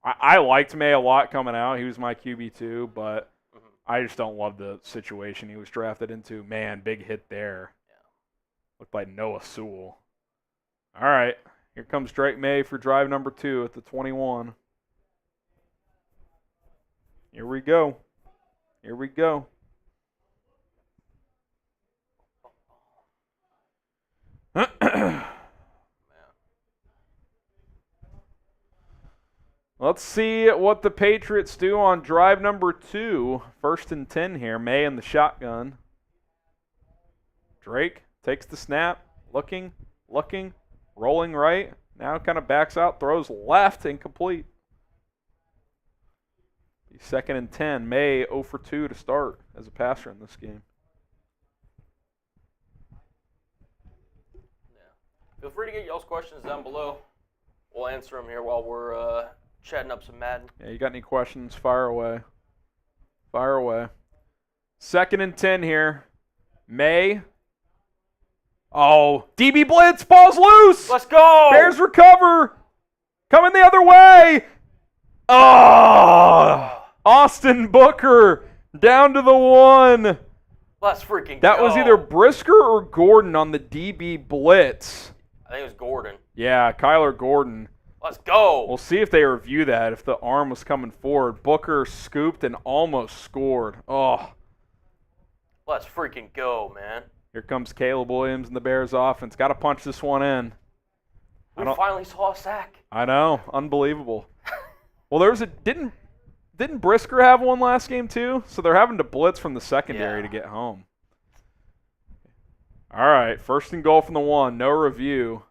I liked May a lot coming out. He was my QB2, but I just don't love the situation he was drafted into. Man, big hit there. Yeah. Looked like Noah Sewell. All right, here comes Drake May for drive number 2 at the 21. Here we go. Here we go. Let's see what the Patriots do on drive number 2. 1st and 10 here. May in the shotgun. Drake takes the snap. Looking. Rolling right. Now kind of backs out. Throws left. Incomplete. 2nd and 10. May 0 for 2 to start as a passer in this game. Yeah. Feel free to get y'all's questions down below. We'll answer them here while we're chatting up some Madden. Yeah, you got any questions? Fire away. Fire away. 2nd and 10 here. May. Oh, DB blitz. Ball's loose. Let's go. Bears recover. Coming the other way. Oh. Austin Booker down to the 1. Let's freaking That go. was either Brisker or Gordon on the DB blitz. I think it was Gordon. Yeah, Kyler Gordon. Let's go. We'll see if they review that, if the arm was coming forward. Booker scooped and almost scored. Oh. Let's freaking go, man. Here comes Caleb Williams and the Bears offense. Got to punch this one in. We finally saw a sack. I know. Unbelievable. Well, there was a didn't Brisker have one last game too? So they're having to blitz from the secondary to get home. All right, 1st and goal from the 1. No review.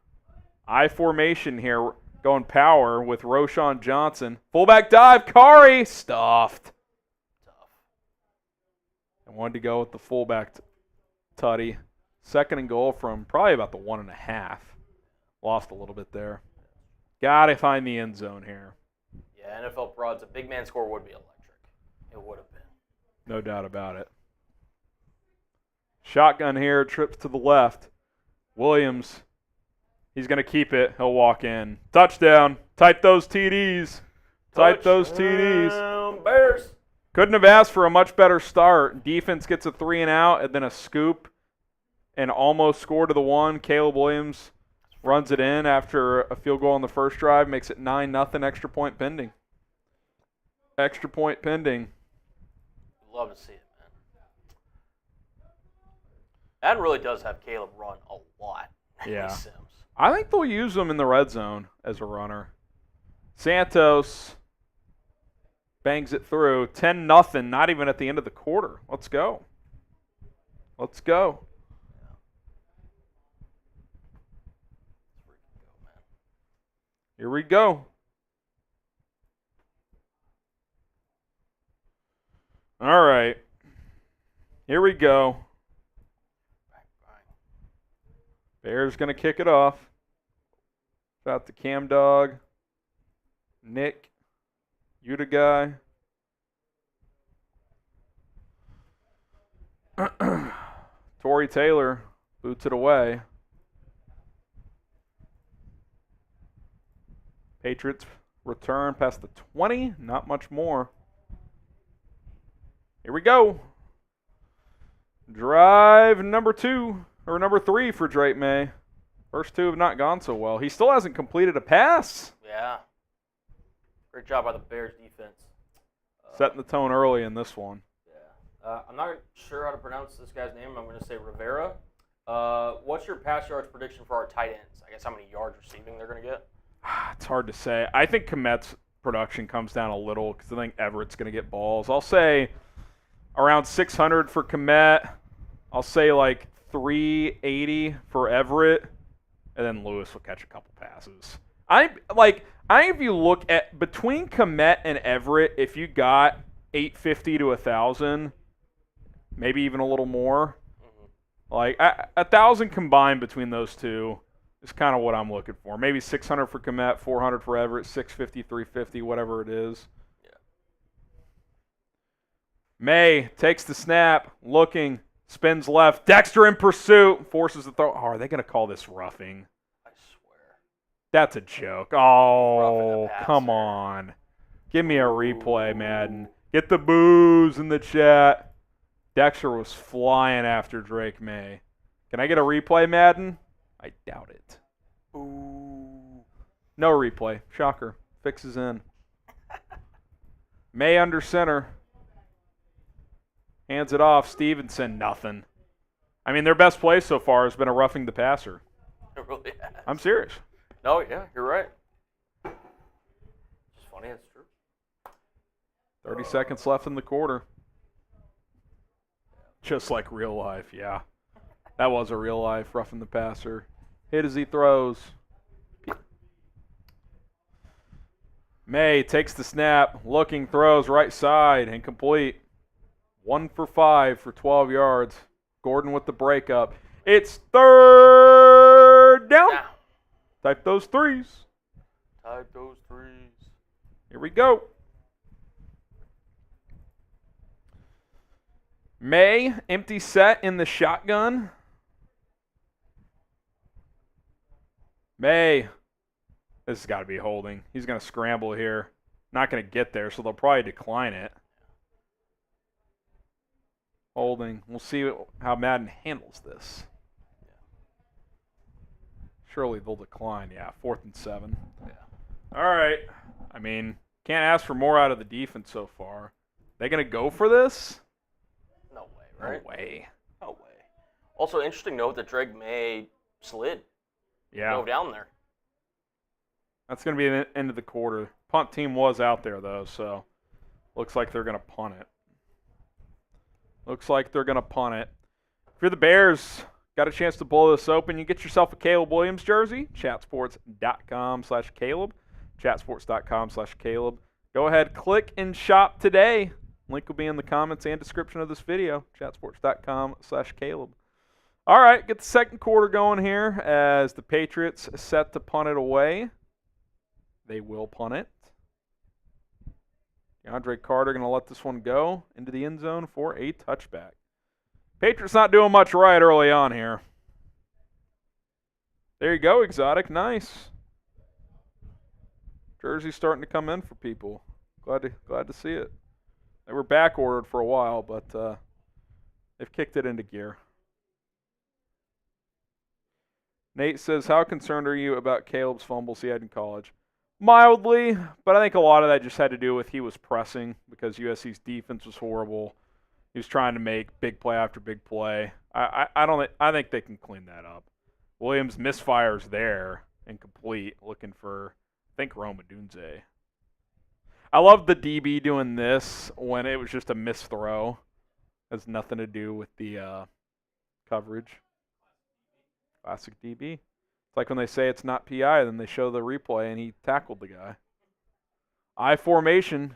I formation here, going power with Roschon Johnson. Fullback dive. Kari stuffed. I wanted to go with the fullback tutty. 2nd and goal from probably about the 1.5. Lost a little bit there. Got to find the end zone here. Yeah, NFL prods, a big man score would be electric. It would have been. No doubt about it. Shotgun here, trips to the left. Williams, he's going to keep it. He'll walk in. Touchdown. Type those TDs. Type those TDs. Bears. Couldn't have asked for a much better start. Defense gets a 3 and out and then a scoop and almost score to the 1. Caleb Williams runs it in after a field goal on the first drive, makes it 9-0, extra point pending. Extra point pending. Love to see it, man. Madden really does have Caleb run a lot. Yeah. Sims. I think they'll use him in the red zone as a runner. Santos bangs it through. 10-0, not even at the end of the quarter. Let's go. Let's go. Here we go. All right. Here we go. Bears going to kick it off. Shout out to Cam Dog, Nick, Utah guy. Torrey Taylor boots it away. Patriots return past the 20. Not much more. Here we go. Drive number 2, or number 3 for Drake May. First 2 have not gone so well. He still hasn't completed a pass. Yeah. Great job by the Bears defense. Setting the tone early in this one. Yeah. I'm not sure how to pronounce this guy's name. I'm going to say Rivera. What's your pass yards prediction for our tight ends? I guess how many yards receiving they're going to get? It's hard to say. I think Kmet's production comes down a little because I think Everett's going to get balls. I'll say around 600 for Kmet. I'll say like 380 for Everett. and then Lewis will catch a couple passes. I think if you look at between Kmet and Everett, if you got 850 to 1,000, maybe even a little more, like 1,000 combined between those two is kind of what I'm looking for. Maybe 600 for Kmet, 400 for Everett, 650, 350, whatever it is. Yeah. May takes the snap, looking, spins left. Dexter in pursuit, forces the throw. Oh, are they going to call this roughing? I swear. That's a joke. Oh, come on. Give me a replay, Madden. Get the boos in the chat. Dexter was flying after Drake May. Can I get a replay, Madden? I doubt it. Ooh. No replay. Shocker. Fixes in. May under center. Hands it off. Stevenson, nothing. I mean, their best play so far has been a roughing the passer. It really has. I'm serious. No, yeah, you're right. It's funny, it's true. 30 seconds left in the quarter. Just like real life, yeah. That was a real life roughing the passer. Hit as he throws. May takes the snap, looking, throws right side, incomplete. 1 for 5 for 12 yards. Gordon with the breakup. It's third down. Now. Type those threes. Type those threes. Here we go. May, empty set in the shotgun. May. This has got to be holding. He's going to scramble here. Not going to get there, so they'll probably decline it. Holding. We'll see how Madden handles this. Surely they'll decline. Yeah, 4th and 7. Yeah. All right. I mean, can't ask for more out of the defense so far. They going to go for this? No way, right? No way. No way. Also, interesting note that Drake May slid. Yeah. Go down there. That's going to be the end of the quarter. Punt team was out there, though, so looks like they're going to punt it. Looks like they're going to punt it. If you're the Bears, got a chance to blow this open, you get yourself a Caleb Williams jersey, chatsports.com/Caleb, chatsports.com/Caleb. Go ahead, click and shop today. Link will be in the comments and description of this video, chatsports.com/Caleb. All right, get the second quarter going here as the Patriots set to punt it away. They will punt it. DeAndre Carter going to let this one go into the end zone for a touchback. Patriots not doing much right early on here. There you go, Exotic. Nice. Jersey's starting to come in for people. Glad to see it. They were back ordered for a while, but they've kicked it into gear. Nate says, how concerned are you about Caleb's fumbles he had in college? Mildly, but I think a lot of that just had to do with he was pressing because USC's defense was horrible. He was trying to make big play after big play. I think they can clean that up. Williams misfires there, incomplete, looking for, I think, Rome Odunze. I love the DB doing this when it was just a missed throw. Has nothing to do with the coverage. Classic DB. It's like when they say it's not PI, then they show the replay and he tackled the guy. I formation.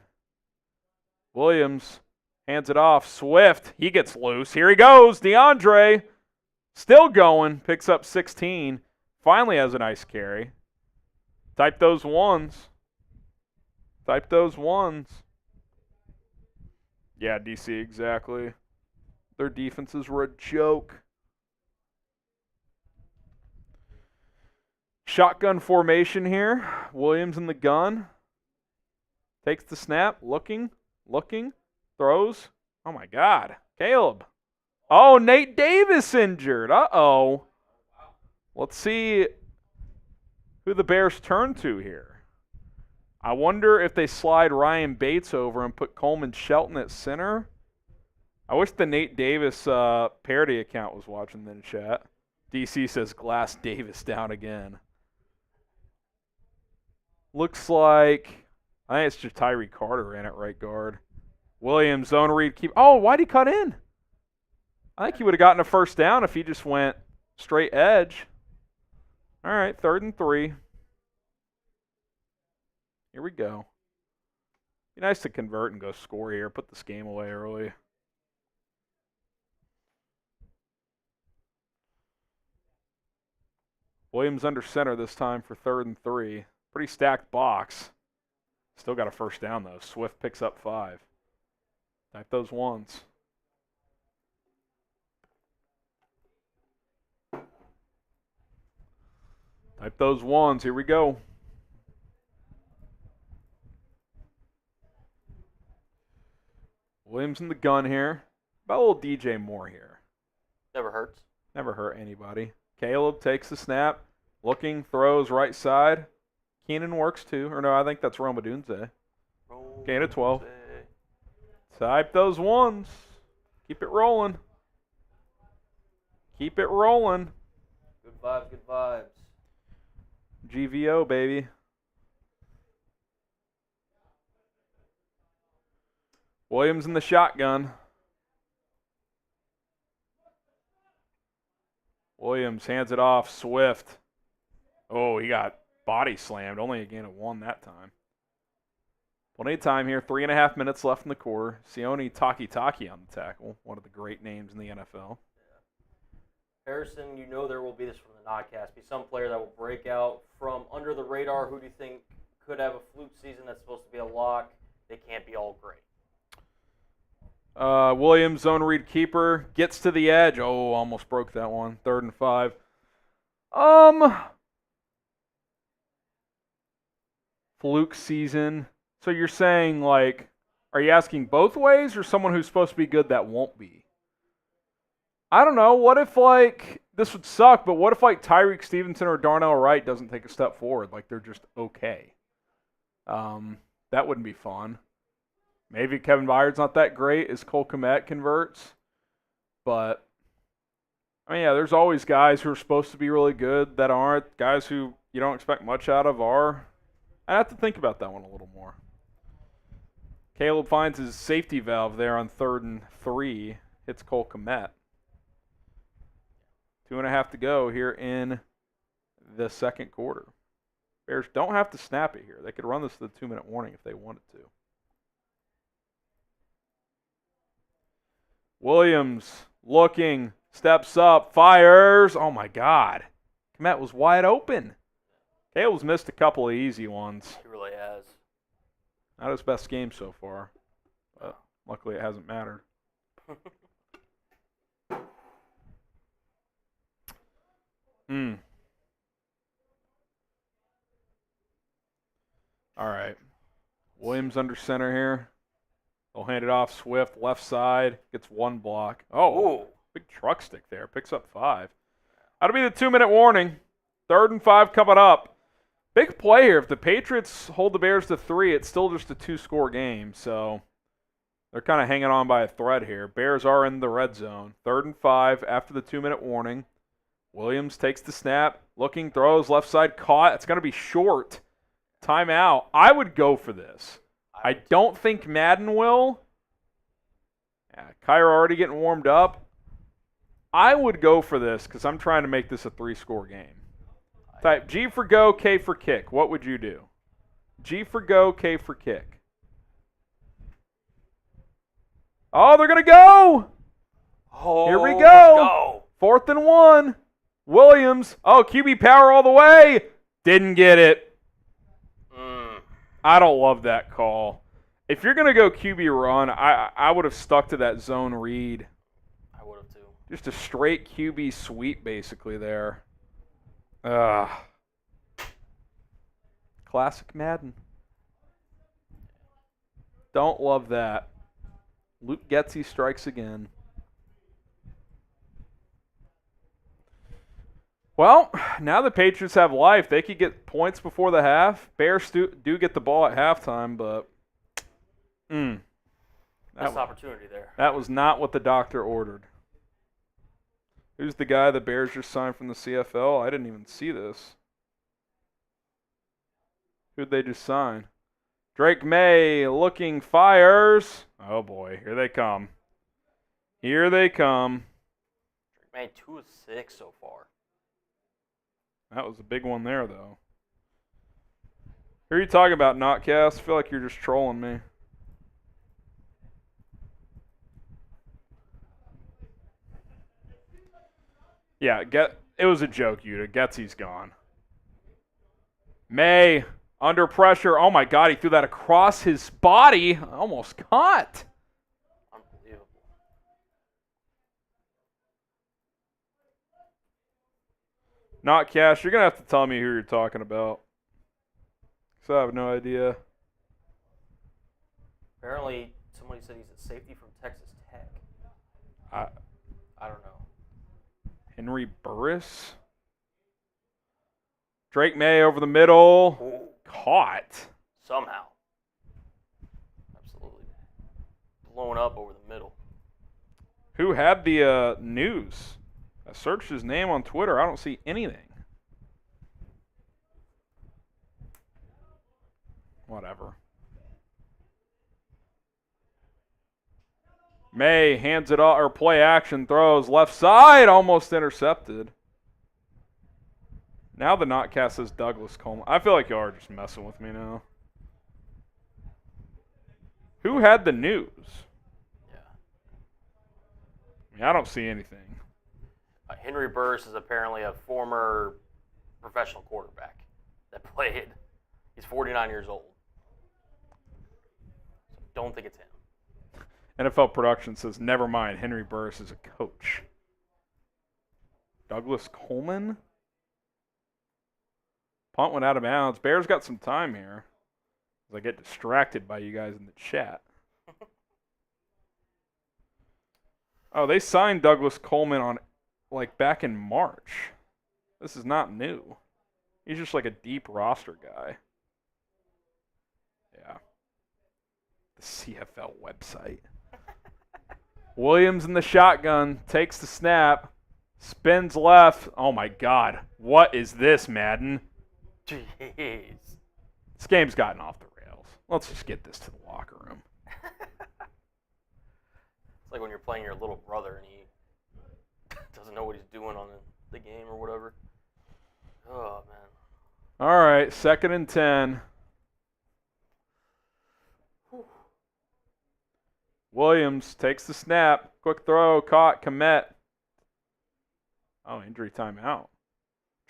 Williams hands it off. Swift. He gets loose. Here he goes. DeAndre. Still going. Picks up 16. Finally has a nice carry. Type those ones. Type those ones. Yeah, DC, exactly. Their defenses were a joke. Shotgun formation here. Williams in the gun. Takes the snap. Looking. Throws. Oh, my God. Caleb. Oh, Nate Davis injured. Uh-oh. Let's see who the Bears turn to here. I wonder if they slide Ryan Bates over and put Coleman Shelton at center. I wish the Nate Davis parody account was watching the chat. DC says Glass Davis down again. Looks like, I think it's just Tyree Carter in at right guard. Williams, zone read, keep. Oh, why'd he cut in? I think he would have gotten a first down if he just went straight edge. All right, 3rd and 3. Here we go. Be nice to convert and go score here. Put this game away early. Williams under center this time for 3rd and 3. Pretty stacked box. Still got a first down, though. Swift picks up 5. Type those ones. Type those ones. Here we go. Williams in the gun here. About a little DJ Moore here. Never hurts. Never hurt anybody. Caleb takes the snap. Looking, throws right side. Keenan works too. Or no, I think that's Roma Dunze. Gain of 12. Type those ones. Keep it rolling. Keep it rolling. Good vibes, good vibes. GVO, baby. Williams in the shotgun. Williams hands it off. Swift. Oh, he got body slammed. Only a gain of 1 that time. Plenty of time here. 3.5 minutes left in the quarter. Sione Takitaki on the tackle. One of the great names in the NFL. Harrison, you know there will be this from the Nodcast. Be some player that will break out from under the radar. Who do you think could have a fluke season that's supposed to be a lock? They can't be all great. Williams, zone read keeper, gets to the edge. Oh, almost broke that one. 3rd and 5. Fluke season. So you're saying, like, are you asking both ways or someone who's supposed to be good that won't be? I don't know. What if, like, this would suck, but what if, like, Tyreek Stevenson or Darnell Wright doesn't take a step forward? Like, they're just okay. That wouldn't be fun. Maybe Kevin Byard's not that great as Cole Kmet converts. But, I mean, yeah, there's always guys who are supposed to be really good that aren't. Guys who you don't expect much out of are. I have to think about that one a little more. Caleb finds his safety valve there on 3rd and 3. Hits Cole Kmet. 2.5 to go here in the second quarter. Bears don't have to snap it here. They could run this to the 2-minute warning if they wanted to. Williams looking, steps up, fires. Oh, my God. Kmet was wide open. Caleb's missed a couple of easy ones. He really has. Not his best game so far, but luckily it hasn't mattered. All right. Williams under center here. They'll hand it off. Swift, left side. Gets 1 block. Oh, big truck stick there. Picks up 5. That'll be the 2-minute warning. 3rd and 5 coming up. Big play here. If the Patriots hold the Bears to 3, it's still just a 2-score game. So they're kind of hanging on by a thread here. Bears are in the red zone. 3rd and 5 after the 2-minute warning. Williams takes the snap. Looking, throws, left side caught. It's going to be short. Timeout. I would go for this. I don't think Madden will. Yeah, Kyra already getting warmed up. I would go for this because I'm trying to make this a 3-score game. Type G for go, K for kick. What would you do? G for go, K for kick. Oh, they're going to go. Oh, here we go. Let's go. 4th and 1. Williams. Oh, QB power all the way. Didn't get it. I don't love that call. If you're going to go QB run, I would have stuck to that zone read. I would have too. Just a straight QB sweep basically there. Classic Madden. Don't love that. Luke Getsy strikes again. Well, now the Patriots have life. They could get points before the half. Bears do get the ball at halftime, but Missed opportunity there. That was not what the doctor ordered. Who's the guy the Bears just signed from the CFL? I didn't even see this. Who'd they just sign? Drake May looking, fires. Oh, boy. Here they come. Here they come. Drake May 2 of 6 so far. That was a big one there, though. Who are you talking about, Notcast? I feel like you're just trolling me. Yeah, it was a joke, Yuta. Getsy's gone. May, under pressure. Oh, my God, he threw that across his body. Almost caught. Unbelievable. Notcast, you're going to have to tell me who you're talking about. Because I have no idea. Apparently, somebody said he's a safety from Texas Tech. I don't know. Henry Burris. Drake May over the middle. Ooh. Caught. Somehow. Absolutely. Blown up over the middle. Who had the news? I searched his name on Twitter. I don't see anything. Whatever. May hands it off, or play action, throws left side, almost intercepted. Now the Notcast says Douglas Coleman. I feel like y'all are just messing with me now. Who had the news? Yeah. I mean, I don't see anything. Henry Burris is apparently a former professional quarterback that played. He's 49 years old. So don't think it's him. NFL Production says, never mind, Henry Burris is a coach. Douglas Coleman? Punt went out of bounds. Bears got some time here. As I get distracted by you guys in the chat. Oh, they signed Douglas Coleman on, back in March. This is not new. He's just like a deep roster guy. Yeah. The CFL website. Williams in the shotgun, takes the snap, spins left. Oh my God. What is this, Madden? Jeez. This game's gotten off the rails. Let's just get this to the locker room. It's like when you're playing your little brother and he doesn't know what he's doing on the game or whatever. Oh, man. All right, 2nd and 10. Williams takes the snap. Quick throw, caught, Kmet. Oh, injury timeout.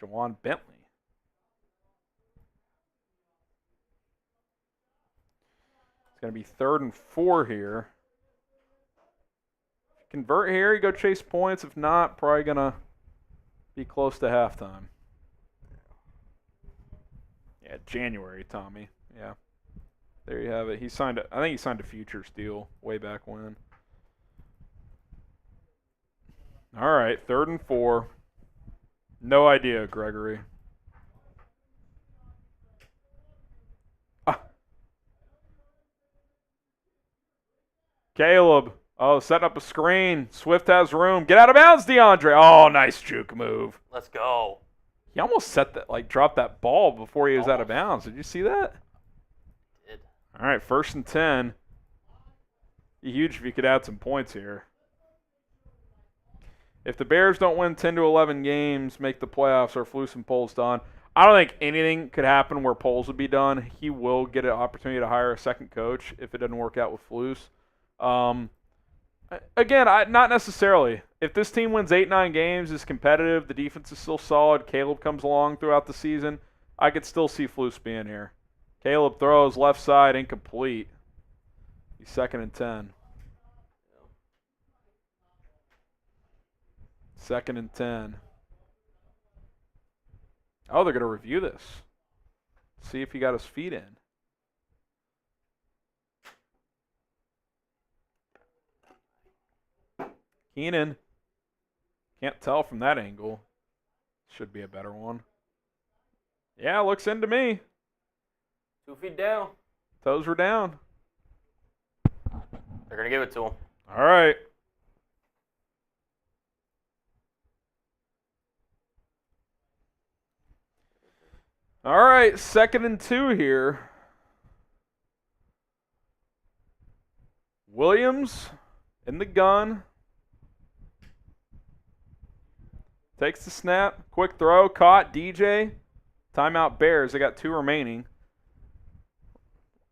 Jawan Bentley. It's going to be 3rd and 4 here. Convert here, you go chase points. If not, probably going to be close to halftime. Yeah, January, Tommy. Yeah. There you have it. I think he signed a futures deal way back when. All right, 3rd and 4. No idea, Gregory. Caleb. Oh, setting up a screen. Swift has room. Get out of bounds, DeAndre. Oh, nice juke move. Let's go. He almost dropped that ball before he was out of bounds. Did you see that? Did. All right, 1st and 10. Be huge if you could add some points here. If the Bears don't win 10 to 11 games, make the playoffs, or Flus and Poles done, I don't think anything could happen where Poles would be done. He will get an opportunity to hire a second coach if it doesn't work out with Flus. Again, not necessarily. If this team wins 8-9 games, is competitive, the defense is still solid, Caleb comes along throughout the season, I could still see Flus being here. Caleb throws left side, incomplete. He's 2nd and 10. 2nd and 10. Oh, they're going to review this. See if he got his feet in. Keenan. Can't tell from that angle. Should be a better one. Yeah, looks into me. 2 feet down. Toes were down. They're going to give it to him. All right. All right, 2nd and 2 here. Williams in the gun. Takes the snap. Quick throw. Caught. DJ. Timeout Bears. They got 2 remaining.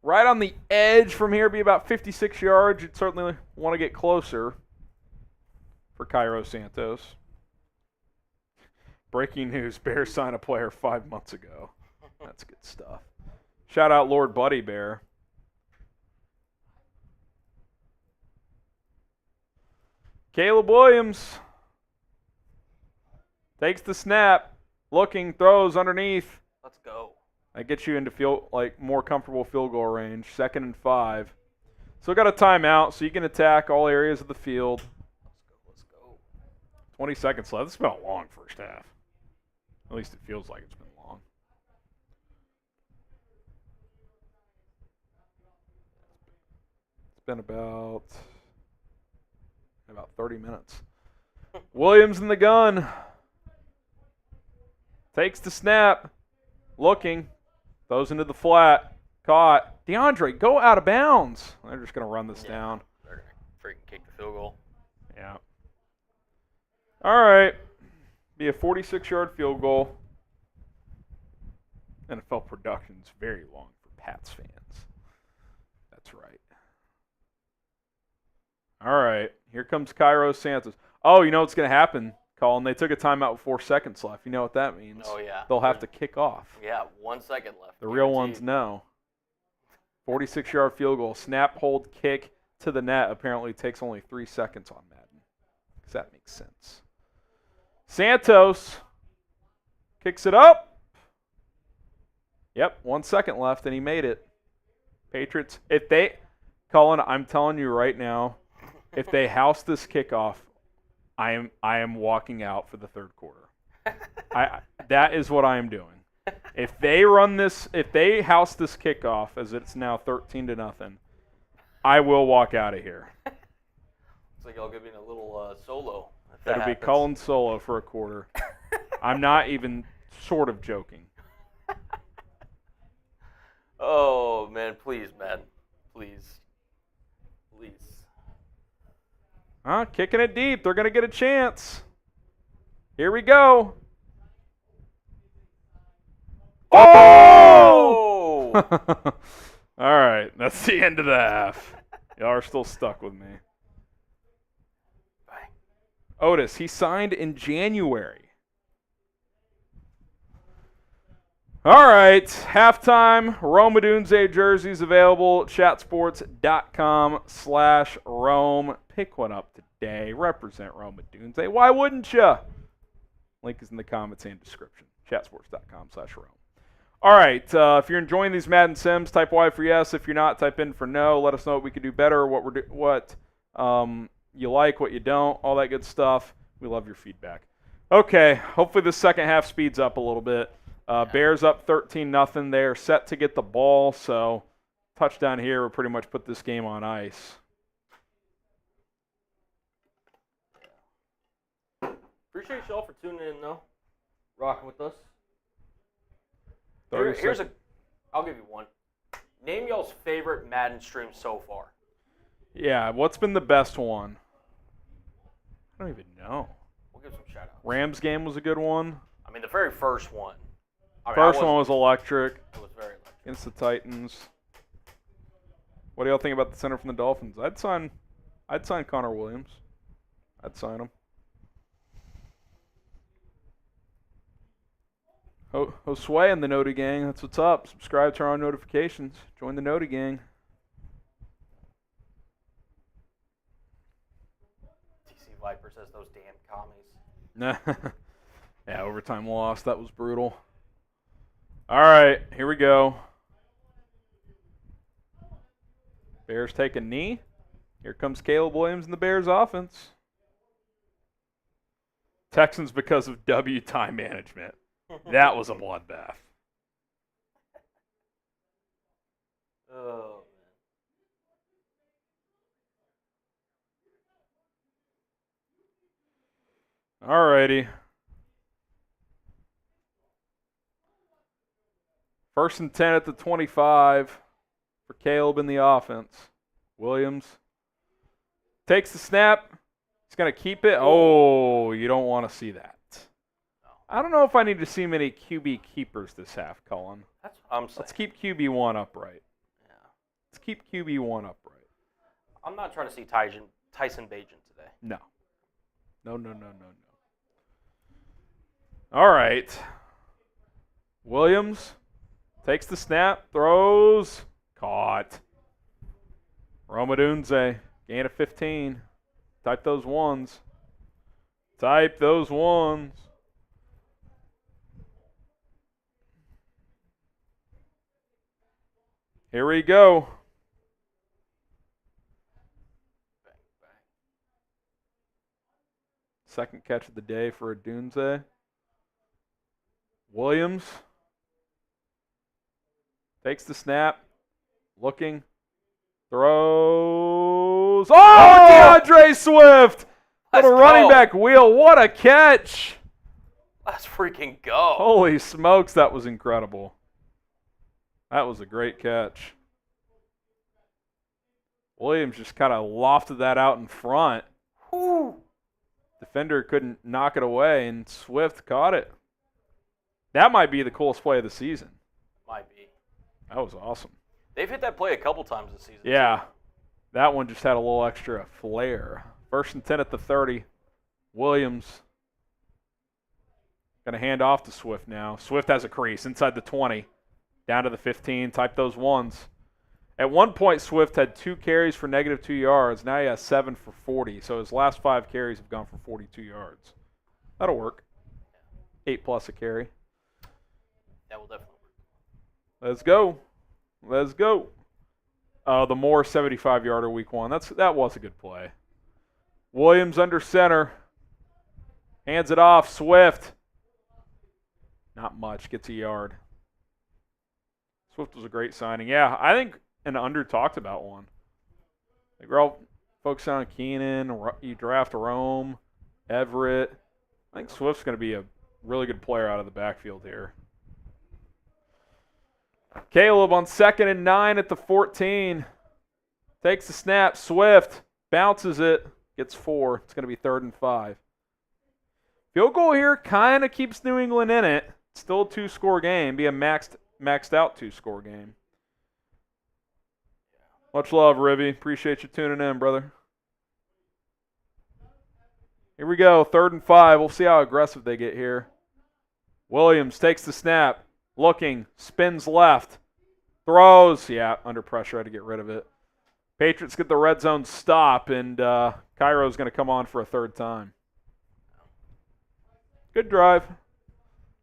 Right on the edge from here, be about 56 yards. You'd certainly want to get closer for Cairo Santos. Breaking news, Bears signed a player 5 months ago. That's good stuff. Shout out Lord Buddy Bear. Caleb Williams takes the snap, looking, throws underneath. Let's go. That gets you into more comfortable field goal range. 2nd and 5. Still got a timeout, so you can attack all areas of the field. Let's go. 20 seconds left. This has been a long first half. At least it feels like it's been long. It's been about 30 minutes. Williams in the gun. Takes the snap. Looking. Throws into the flat. Caught. DeAndre, go out of bounds. They're just going to run this down. They're going to freaking kick the field goal. Yeah. All right. Be a 46-yard field goal. NFL production's very long for Pats fans. That's right. All right. Here comes Cairo Santos. Oh, you know what's going to happen, Colin? They took a timeout with 4 seconds left. You know what that means? Oh, yeah. They'll have to kick off. Yeah, 1 second left. The real ones know. 46-yard field goal. Snap, hold, kick to the net apparently takes only 3 seconds on Madden. Because that makes sense. Santos kicks it up. Yep, 1 second left, and he made it. Patriots, Colin, I'm telling you right now, if they house this kickoff, I am walking out for the third quarter. That is what I am doing. If they house this kickoff as it's now 13-0, I will walk out of here. Looks like y'all giving a little solo. It'll be Cullen solo for a quarter. I'm not even sort of joking. Oh, man, please, man. Please. Kicking it deep. They're going to get a chance. Here we go. Oh! All right. That's the end of the half. Y'all are still stuck with me. Bye. Otis, he signed in January. All right, halftime. Rome Odunze jerseys available. Chatsports.com/Rome. Pick one up today. Represent Rome Odunze. Why wouldn't you? Link is in the comments and description. Chatsports.com/Rome. All right, if you're enjoying these Madden Sims, type Y for yes. If you're not, type in for no. Let us know what we could do better, what you like, what you don't, all that good stuff. We love your feedback. Okay, hopefully the second half speeds up a little bit. Bears up 13-0. They're set to get the ball, so touchdown here will pretty much put this game on ice. Appreciate y'all for tuning in, though. Rocking with us. I'll give you one. Name y'all's favorite Madden stream so far. Yeah, what's been the best one? I don't even know. We'll give some shout-outs. Rams game was a good one. I mean, the very first one. First one was electric. It was very electric. Against the Titans. What do y'all think about the center from the Dolphins? I'd sign Connor Williams. I'd sign him. Josue and the Noti Gang, that's what's up. Subscribe, turn on notifications. Join the Noti Gang. TC Viper says those damn commies. Yeah, overtime loss. That was brutal. All right, here we go. Bears take a knee. Here comes Caleb Williams and the Bears offense. Texans because of W time management. That was a bloodbath. Oh, man. All righty. First and 10 at the 25 for Caleb in the offense. Williams takes the snap. He's going to keep it. Oh, you don't want to see that. I don't know if I need to see many QB keepers this half, Cullen. That's what I'm saying. Let's keep QB1 upright. Yeah. Let's keep QB1 upright. I'm not trying to see Tyson Bagent today. No. No. All right. Williams takes the snap, throws, caught. Romadunze, gain of 15. Type those ones. Type those ones. Here we go. Second catch of the day for Odunze. Williams takes the snap, looking, throws. Oh, DeAndre Swift! What a running back wheel. What a catch. Let's freaking go. Holy smokes, that was incredible. That was a great catch. Williams just kind of lofted that out in front. Whew. Defender couldn't knock it away, and Swift caught it. That might be the coolest play of the season. Might be. That was awesome. They've hit that play a couple times this season. Yeah. That one just had a little extra flair. 1st and 10 at the 30. Williams going to hand off to Swift now. Swift has a crease inside the 20. Down to the 15. Type those ones. At one point, Swift had 2 carries for -2 yards. Now he has 7 for 40. So his last 5 carries have gone for 42 yards. That'll work. 8+ a carry. That will definitely work. Let's go. Let's go. The Moore 75-yarder week 1. That was a good play. Williams under center. Hands it off. Swift. Not much. Gets a yard. Swift was a great signing. Yeah, I think an under-talked about one. Like we're all focused on Keenan. You draft Rome, Everett. I think Swift's going to be a really good player out of the backfield here. Caleb on 2nd and 9 at the 14. Takes the snap. Swift bounces it. Gets 4. It's going to be 3rd and 5. Field goal here kind of keeps New England in it. Still a 2-score game. Be a maxed out 2-score game. Much love, Rivy. Appreciate you tuning in, brother. Here we go. 3rd and 5. We'll see how aggressive they get here. Williams takes the snap. Looking. Spins left. Throws. Yeah, under pressure. I had to get rid of it. Patriots get the red zone stop, and Cairo's going to come on for a 3rd time. Good drive.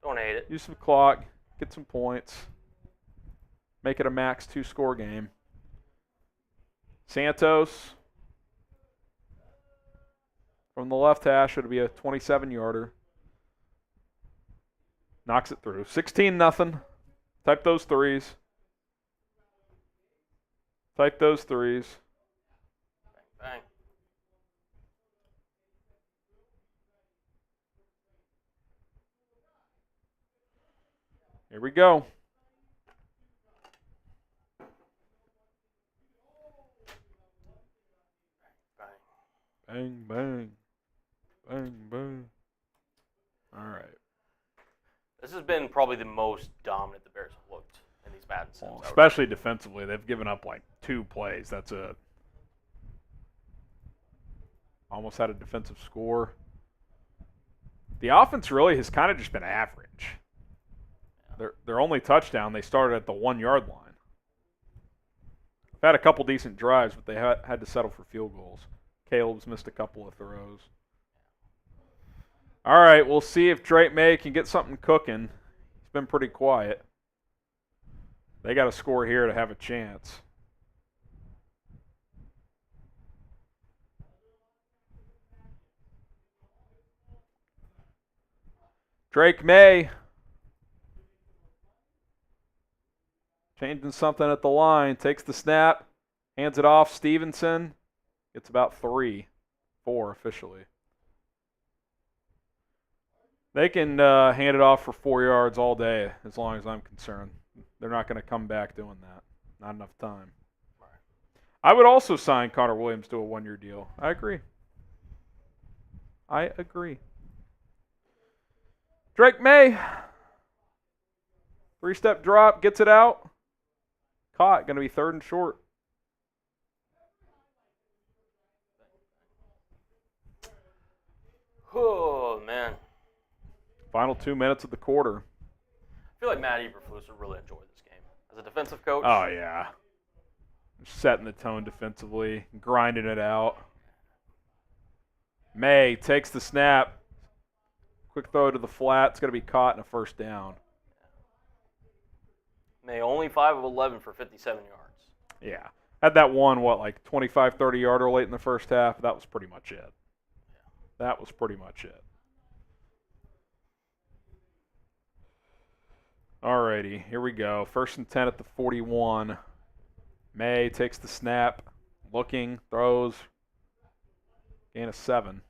Don't hate it. Use some clock. Get some points. Make it a max 2-score game. Santos. From the left hash, it'll be a 27-yarder. Knocks it through. 16-0. Type those threes. Type those threes. Bang, bang. Here we go. Bang, bang. Bang, bang. All right. This has been probably the most dominant the Bears have looked in these Madden sets. Well, especially defensively. They've given up like 2 plays. That's it. Almost had a defensive score. The offense really has kind of just been average. Yeah. Their only touchdown, they started at the 1-yard line. They've had a couple decent drives, but they had to settle for field goals. Caleb's missed a couple of throws. All right, we'll see if Drake May can get something cooking. He's been pretty quiet. They got to score here to have a chance. Drake May changing something at the line. Takes the snap, hands it off. Stevenson gets about 3, 4 officially. They can hand it off for 4 yards all day as long as I'm concerned. They're not going to come back doing that. Not enough time. I would also sign Connor Williams to a 1-year deal. I agree. Drake May. 3-step drop, gets it out. Caught, going to be 3rd and short. Oh, man. Final 2 minutes of the quarter. I feel like Matt Eberflus would really enjoy this game. As a defensive coach. Oh, yeah. Setting the tone defensively, grinding it out. May takes the snap. Quick throw to the flat. It's going to be caught in a 1st down. May only 5 of 11 for 57 yards. Yeah. Had that one, 25, 30-yarder late in the first half. That was pretty much it. That was pretty much it. Alrighty, here we go. 1st and 10 at the 41. May takes the snap, looking, throws. Gain of 7.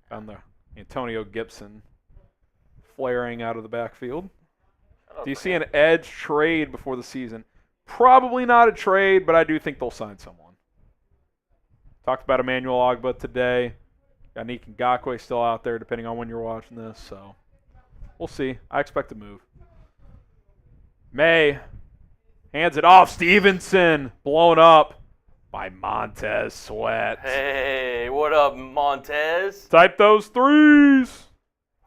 Found the Antonio Gibson flaring out of the backfield. Do you see an edge trade before the season? Probably not a trade, but I do think they'll sign someone. Talked about Emmanuel Ogbah today. Got Nick Ngakoue still out there, depending on when you're watching this. So we'll see. I expect a move. May hands it off. Stevenson blown up by Montez Sweat. Hey, what up, Montez? Type those threes.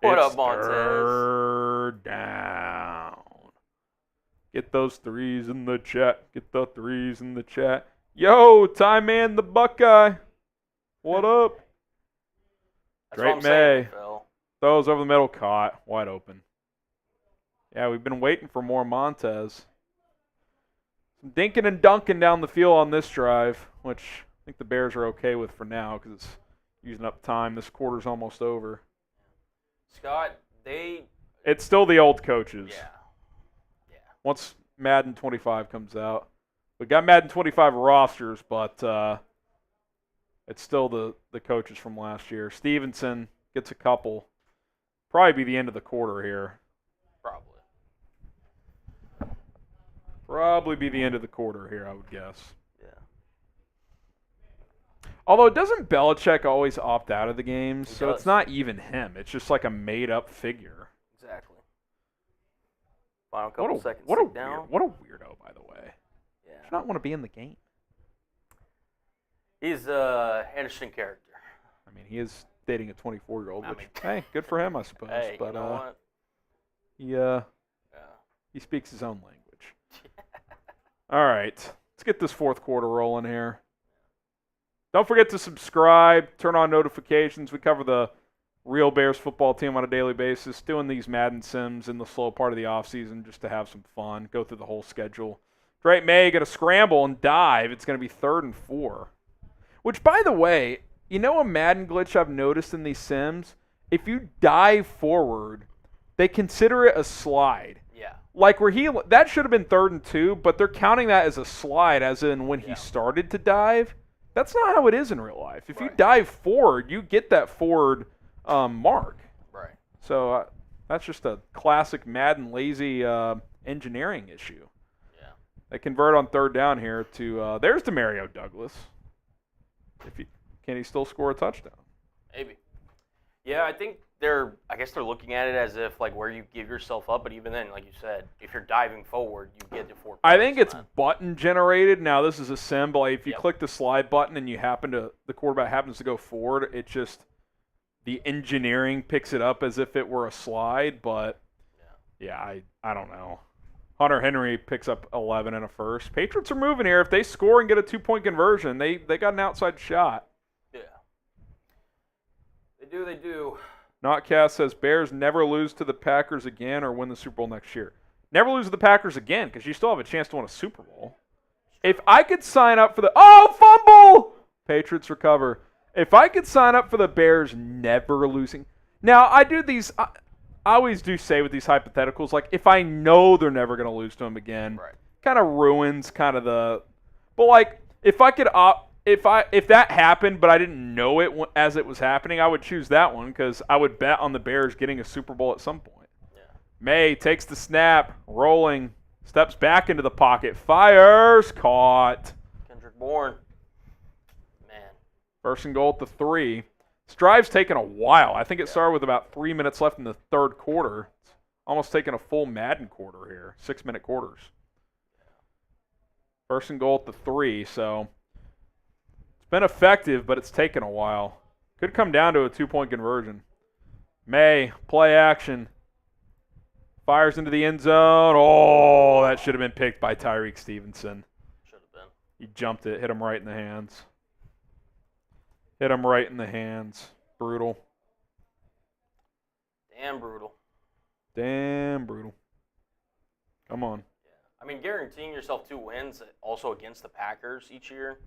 What It's up, Montez? 3rd down. Get those threes in the chat. Get the threes in the chat. Yo, Ty Man the Buckeye. What up? That's Drake what I'm saying, May. Phil. Throws over the middle, caught. Wide open. Yeah, we've been waiting for more Montez. Some dinking and dunking down the field on this drive, which I think the Bears are okay with for now because it's using up time. This quarter's almost over. Scott, It's still the old coaches. Yeah. Once Madden 25 comes out. We got Madden 25 rosters, but it's still the coaches from last year. Stevenson gets a couple. Probably be the end of the quarter here. Probably be the end of the quarter here, I would guess. Yeah. Although, doesn't Belichick always opt out of the games? He So does. it's not even him. It's just like a made-up figure. Exactly. Final couple seconds. What a down. what a weirdo, by the way. Yeah. Does not want to be in the game. He's an interesting character. I mean, he is dating a 24-year-old, I which, mean- hey, good for him, I suppose. Hey, but you know what? Yeah. He speaks his own language. All right. Let's get this 4th quarter rolling here. Don't forget to subscribe, turn on notifications. We cover the real Bears football team on a daily basis, doing these Madden sims in the slow part of the offseason just to have some fun, go through the whole schedule. Drake May going to scramble and dive. It's going to be 3rd and 4. Which, by the way, you know a Madden glitch I've noticed in these sims? If you dive forward, they consider it a slide. Yeah. Like where that should have been 3rd and 2, but they're counting that as a slide, as in when he started to dive. That's not how it is in real life. If you dive forward, you get that forward mark. Right. So that's just a classic Madden lazy engineering issue. Yeah. They convert on 3rd down here to there's Demario Douglas. Can he still score a touchdown? Maybe. Yeah, I think they're looking at it as if like where you give yourself up, but even then, like you said, if you're diving forward, you get to 4 points. I think it's button generated. Now this is a sim, but like if you click the slide button and the quarterback happens to go forward, it just the engineering picks it up as if it were a slide. But I don't know. Hunter Henry picks up 11 and a first. Patriots are moving here. If they score and get a 2-point conversion, they got an outside shot. Yeah. They do. Notcast says Bears never lose to the Packers again or win the Super Bowl next year. Never lose to the Packers again because you still have a chance to win a Super Bowl. If I could sign up for the fumble! Patriots recover. If I could sign up for the Bears never losing. Now, I always do say with these hypotheticals, like if I know they're never going to lose to them again, kind of ruins kind of the. But like if I could if that happened, but I didn't know it as it was happening, I would choose that one because I would bet on the Bears getting a Super Bowl at some point. Yeah. May takes the snap, rolling, steps back into the pocket, fires, caught. Kendrick Bourne. Man. 1st and goal at the 3. This drive's taken a while. I think it started with about 3 minutes left in the third quarter. It's almost taken a full Madden quarter here, 6-minute quarters. First and goal at the 3, so it's been effective, but it's taken a while. Could come down to a 2-point conversion. May, play action. Fires into the end zone. Oh, that should have been picked by Tyreek Stevenson. Should have been. He jumped it, hit him right in the hands. Hit him right in the hands. Brutal. Damn brutal. Damn brutal. Come on. Yeah. I mean, guaranteeing yourself 2 wins also against the Packers each year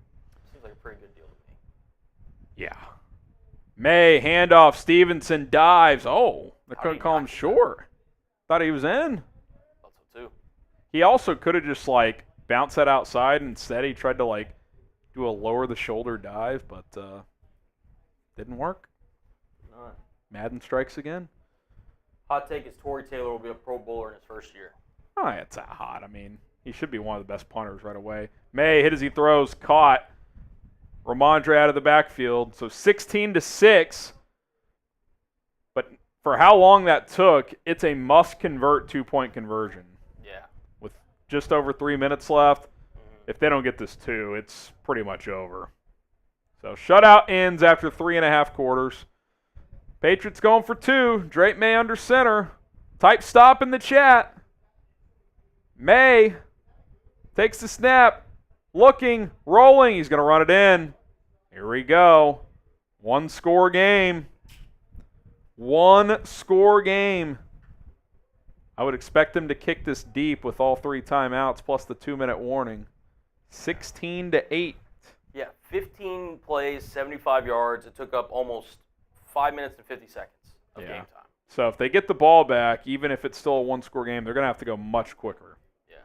seems like a pretty good deal to me. Yeah. May, handoff, Stevenson dives. Oh, they couldn't call him short. Thought he was in. Thought so too. He also could have just, like, bounced that outside. Instead, he tried to, like, do a lower-the-shoulder dive, but didn't work. No. Madden strikes again. Hot take is Torrey Taylor will be a Pro Bowler in his first year. Oh, it's that hot. I mean, he should be one of the best punters right away. May, hit as he throws, caught. Ramondre out of the backfield. So 16-6. But for how long that took, it's a must-convert 2-point conversion. Yeah. With just over 3 minutes left, if they don't get this 2, it's pretty much over. So shutout ends after 3.5 quarters. Patriots going for 2. Drake May under center. Type stop in the chat. May takes the snap. Looking, rolling. He's going to run it in. Here we go. 1-score game. 1-score game. I would expect him to kick this deep with all 3 timeouts plus the 2-minute warning. 16-8. Yeah, 15 plays, 75 yards. It took up almost 5 minutes and 50 seconds of game time. So if they get the ball back, even if it's still a 1-score game, they're going to have to go much quicker. Yeah.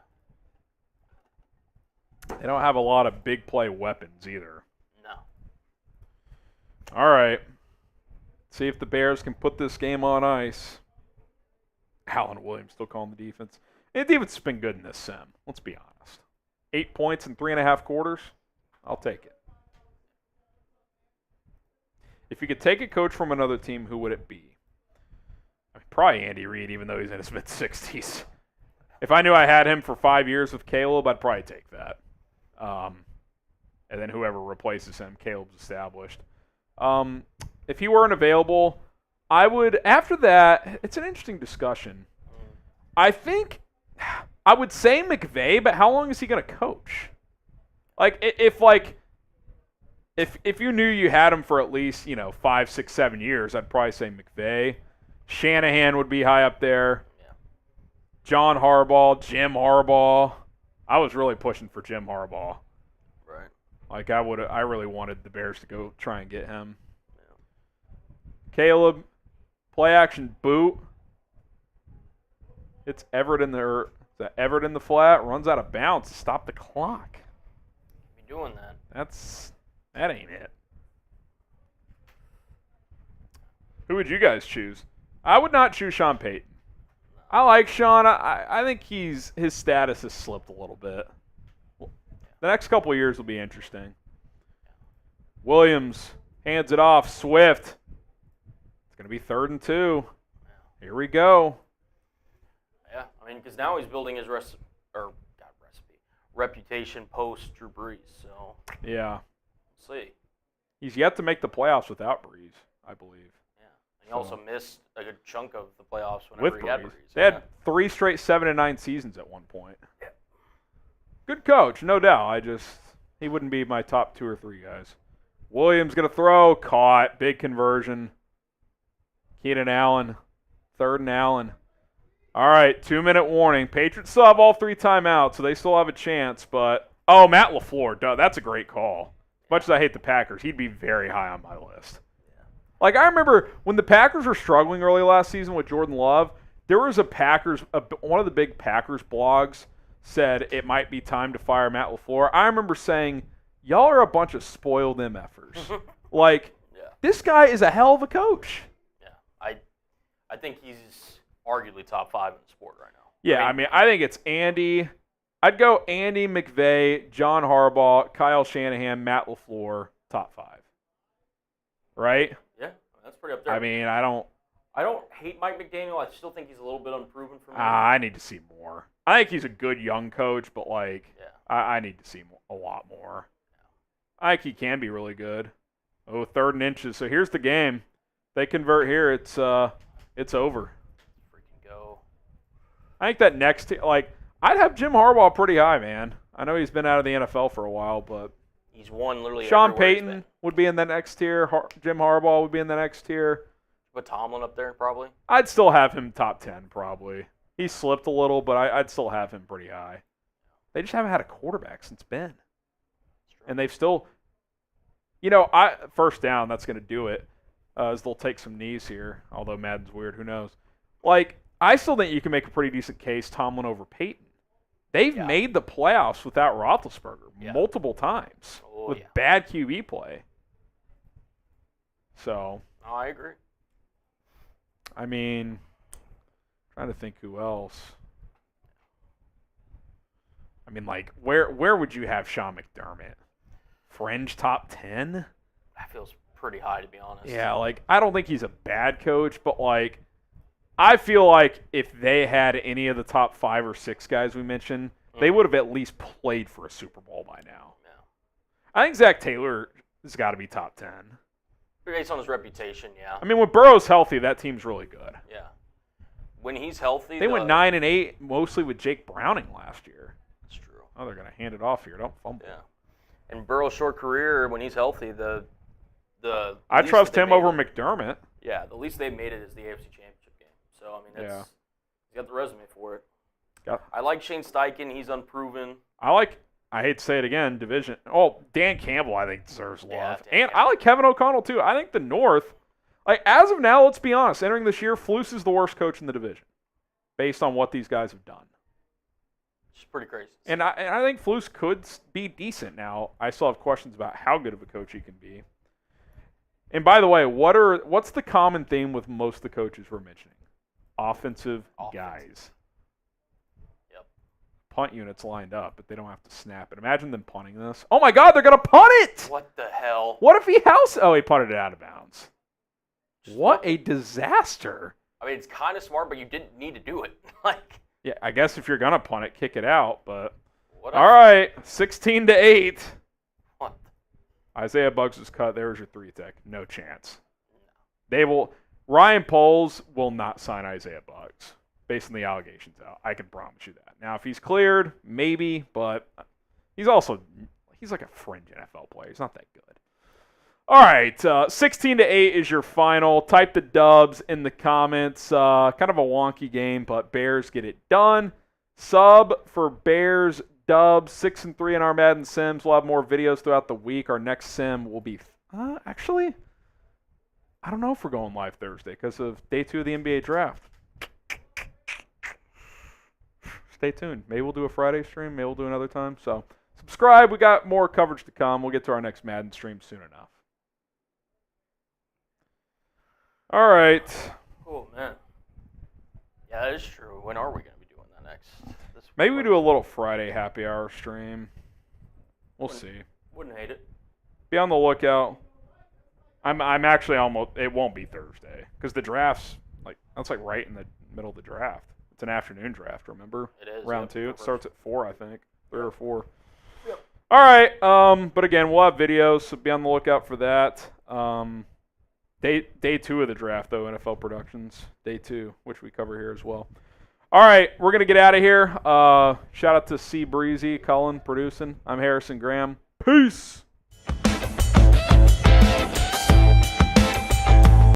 They don't have a lot of big play weapons either. No. All right. See if the Bears can put this game on ice. Alan Williams still calling the defense. And the defense has been good in this sim. Let's be honest. 8 points in 3.5 quarters. I'll take it. If you could take a coach from another team, who would it be? Probably Andy Reid, even though he's in his mid-60s. If I knew I had him for 5 years with Caleb, I'd probably take that. And then whoever replaces him, Caleb's established. If he weren't available, I would, after that, it's an interesting discussion. I think I would say McVay, but how long is he going to coach? If you knew you had him for at least, 5, 6, 7 years, I'd probably say McVay. Shanahan would be high up there. Yeah. John Harbaugh, Jim Harbaugh. I was really pushing for Jim Harbaugh. Right. I really wanted the Bears to go try and get him. Yeah. Caleb, play action boot. It's Everett in the flat, runs out of bounds to stop the clock. Be doing that. That ain't it. Who would you guys choose? I would not choose Sean Payton. I like Sean. I think his status has slipped a little bit. The next couple of years will be interesting. Williams hands it off. Swift. It's going to be 3rd and 2. Here we go. Yeah, because now he's building his reputation post Drew Brees. So yeah, we'll see. He's yet to make the playoffs without Brees, I believe. He also missed a good chunk of the playoffs whenever he had Brees. They had 3 straight 7-9 seasons at one point. Yeah. Good coach, no doubt. He wouldn't be my top 2 or 3 guys. Williams going to throw, caught, big conversion. Keenan Allen, 3rd and Allen. All right, 2-minute warning. Patriots still have all 3 timeouts, so they still have a chance. But Matt LaFleur, that's a great call. As much as I hate the Packers, he'd be very high on my list. I remember when the Packers were struggling early last season with Jordan Love, there was one of the big Packers blogs said it might be time to fire Matt LaFleur. I remember saying, y'all are a bunch of spoiled MFers. This guy is a hell of a coach. Yeah, I think he's arguably top 5 in the sport right now. Yeah, I think it's Andy. I'd go Andy, McVay, John Harbaugh, Kyle Shanahan, Matt LaFleur, top 5. Right? Yeah. I mean, I don't hate Mike McDaniel. I still think he's a little bit unproven for me. I need to see more. I think he's a good young coach, but like, yeah. I need to see a lot more. I think he can be really good. Oh, 3rd and inches. So here's the game. They convert here. It's over. Freaking go. I think that next, I'd have Jim Harbaugh pretty high, man. I know he's been out of the NFL for a while, but he's won literally. Sean Payton would be in the next tier. Jim Harbaugh would be in the next tier. Put Tomlin up there, probably. I'd still have him top 10, probably. He slipped a little, but I'd still have him pretty high. They just haven't had a quarterback since Ben. And they've still, first down, that's going to do it, as they'll take some knees here, although Madden's weird, who knows. I still think you can make a pretty decent case Tomlin over Peyton. They've made the playoffs without Roethlisberger multiple times with bad QB play. So. Oh, I agree. I mean, trying to think who else. I mean, where would you have Sean McDermott? Fringe top 10? That feels pretty high, to be honest. Yeah, I don't think he's a bad coach, but I feel like if they had any of the top 5 or 6 guys we mentioned, they would have at least played for a Super Bowl by now. Yeah. I think Zach Taylor has got to be top 10. Based on his reputation, yeah. I mean, when Burrow's healthy, that team's really good. Yeah. When he's healthy, they went 9-8, mostly with Jake Browning last year. That's true. Oh, they're gonna hand it off here. Don't fumble. Yeah. And Burrow's short career, when he's healthy, I trust him over McDermott. Yeah, the least they've made it is the AFC Championship game. So I mean, he's got the resume for it. I like Shane Steichen. He's unproven. I hate to say it again, division. Oh, Dan Campbell, I think, deserves love. And Campbell. I like Kevin O'Connell, too. I think the North, as of now, let's be honest, entering this year, Flus is the worst coach in the division based on what these guys have done. It's pretty crazy. And I think Flus could be decent now. I still have questions about how good of a coach he can be. And by the way, what's the common theme with most of the coaches we're mentioning? Offensive guys. Punt units lined up, but they don't have to snap it. Imagine them punting this. Oh my God, they're gonna punt it! What the hell? What if he he punted it out of bounds. What a disaster! I mean, it's kind of smart, but you didn't need to do it. Yeah, I guess if you're gonna punt it, kick it out. But all right, 16-8. What? Isaiah Buggs is cut. There's your 3-tech. No chance. They will. Ryan Poles will not sign Isaiah Buggs. Based on the allegations out. I can promise you that. Now, if he's cleared, maybe, but he's like a fringe NFL player. He's not that good. All right, 16-8 is your final. Type the dubs in the comments. Kind of a wonky game, but Bears get it done. Sub for Bears dubs, 6-3 in our Madden Sims. We'll have more videos throughout the week. Our next sim will be, actually, I don't know if we're going live Thursday because of day 2 of the NBA draft. Stay tuned. Maybe we'll do a Friday stream. Maybe we'll do another time. So subscribe. We got more coverage to come. We'll get to our next Madden stream soon enough. All right. Oh, man. Yeah, that is true. When are we going to be doing that next? Maybe we do a little Friday happy hour stream. We'll see. Wouldn't hate it. Be on the lookout. I'm actually almost. It won't be Thursday because the draft's that's right in the middle of the draft. It's an afternoon draft, remember? It is. Round 2. It starts at 4, I think. 3 or 4. Yep. All right. But again, we'll have videos, so be on the lookout for that. Day 2 of the draft, though, NFL Productions. Day 2, which we cover here as well. All right. We're going to get out of here. Shout out to C. Breezy, Cullen, producing. I'm Harrison Graham. Peace.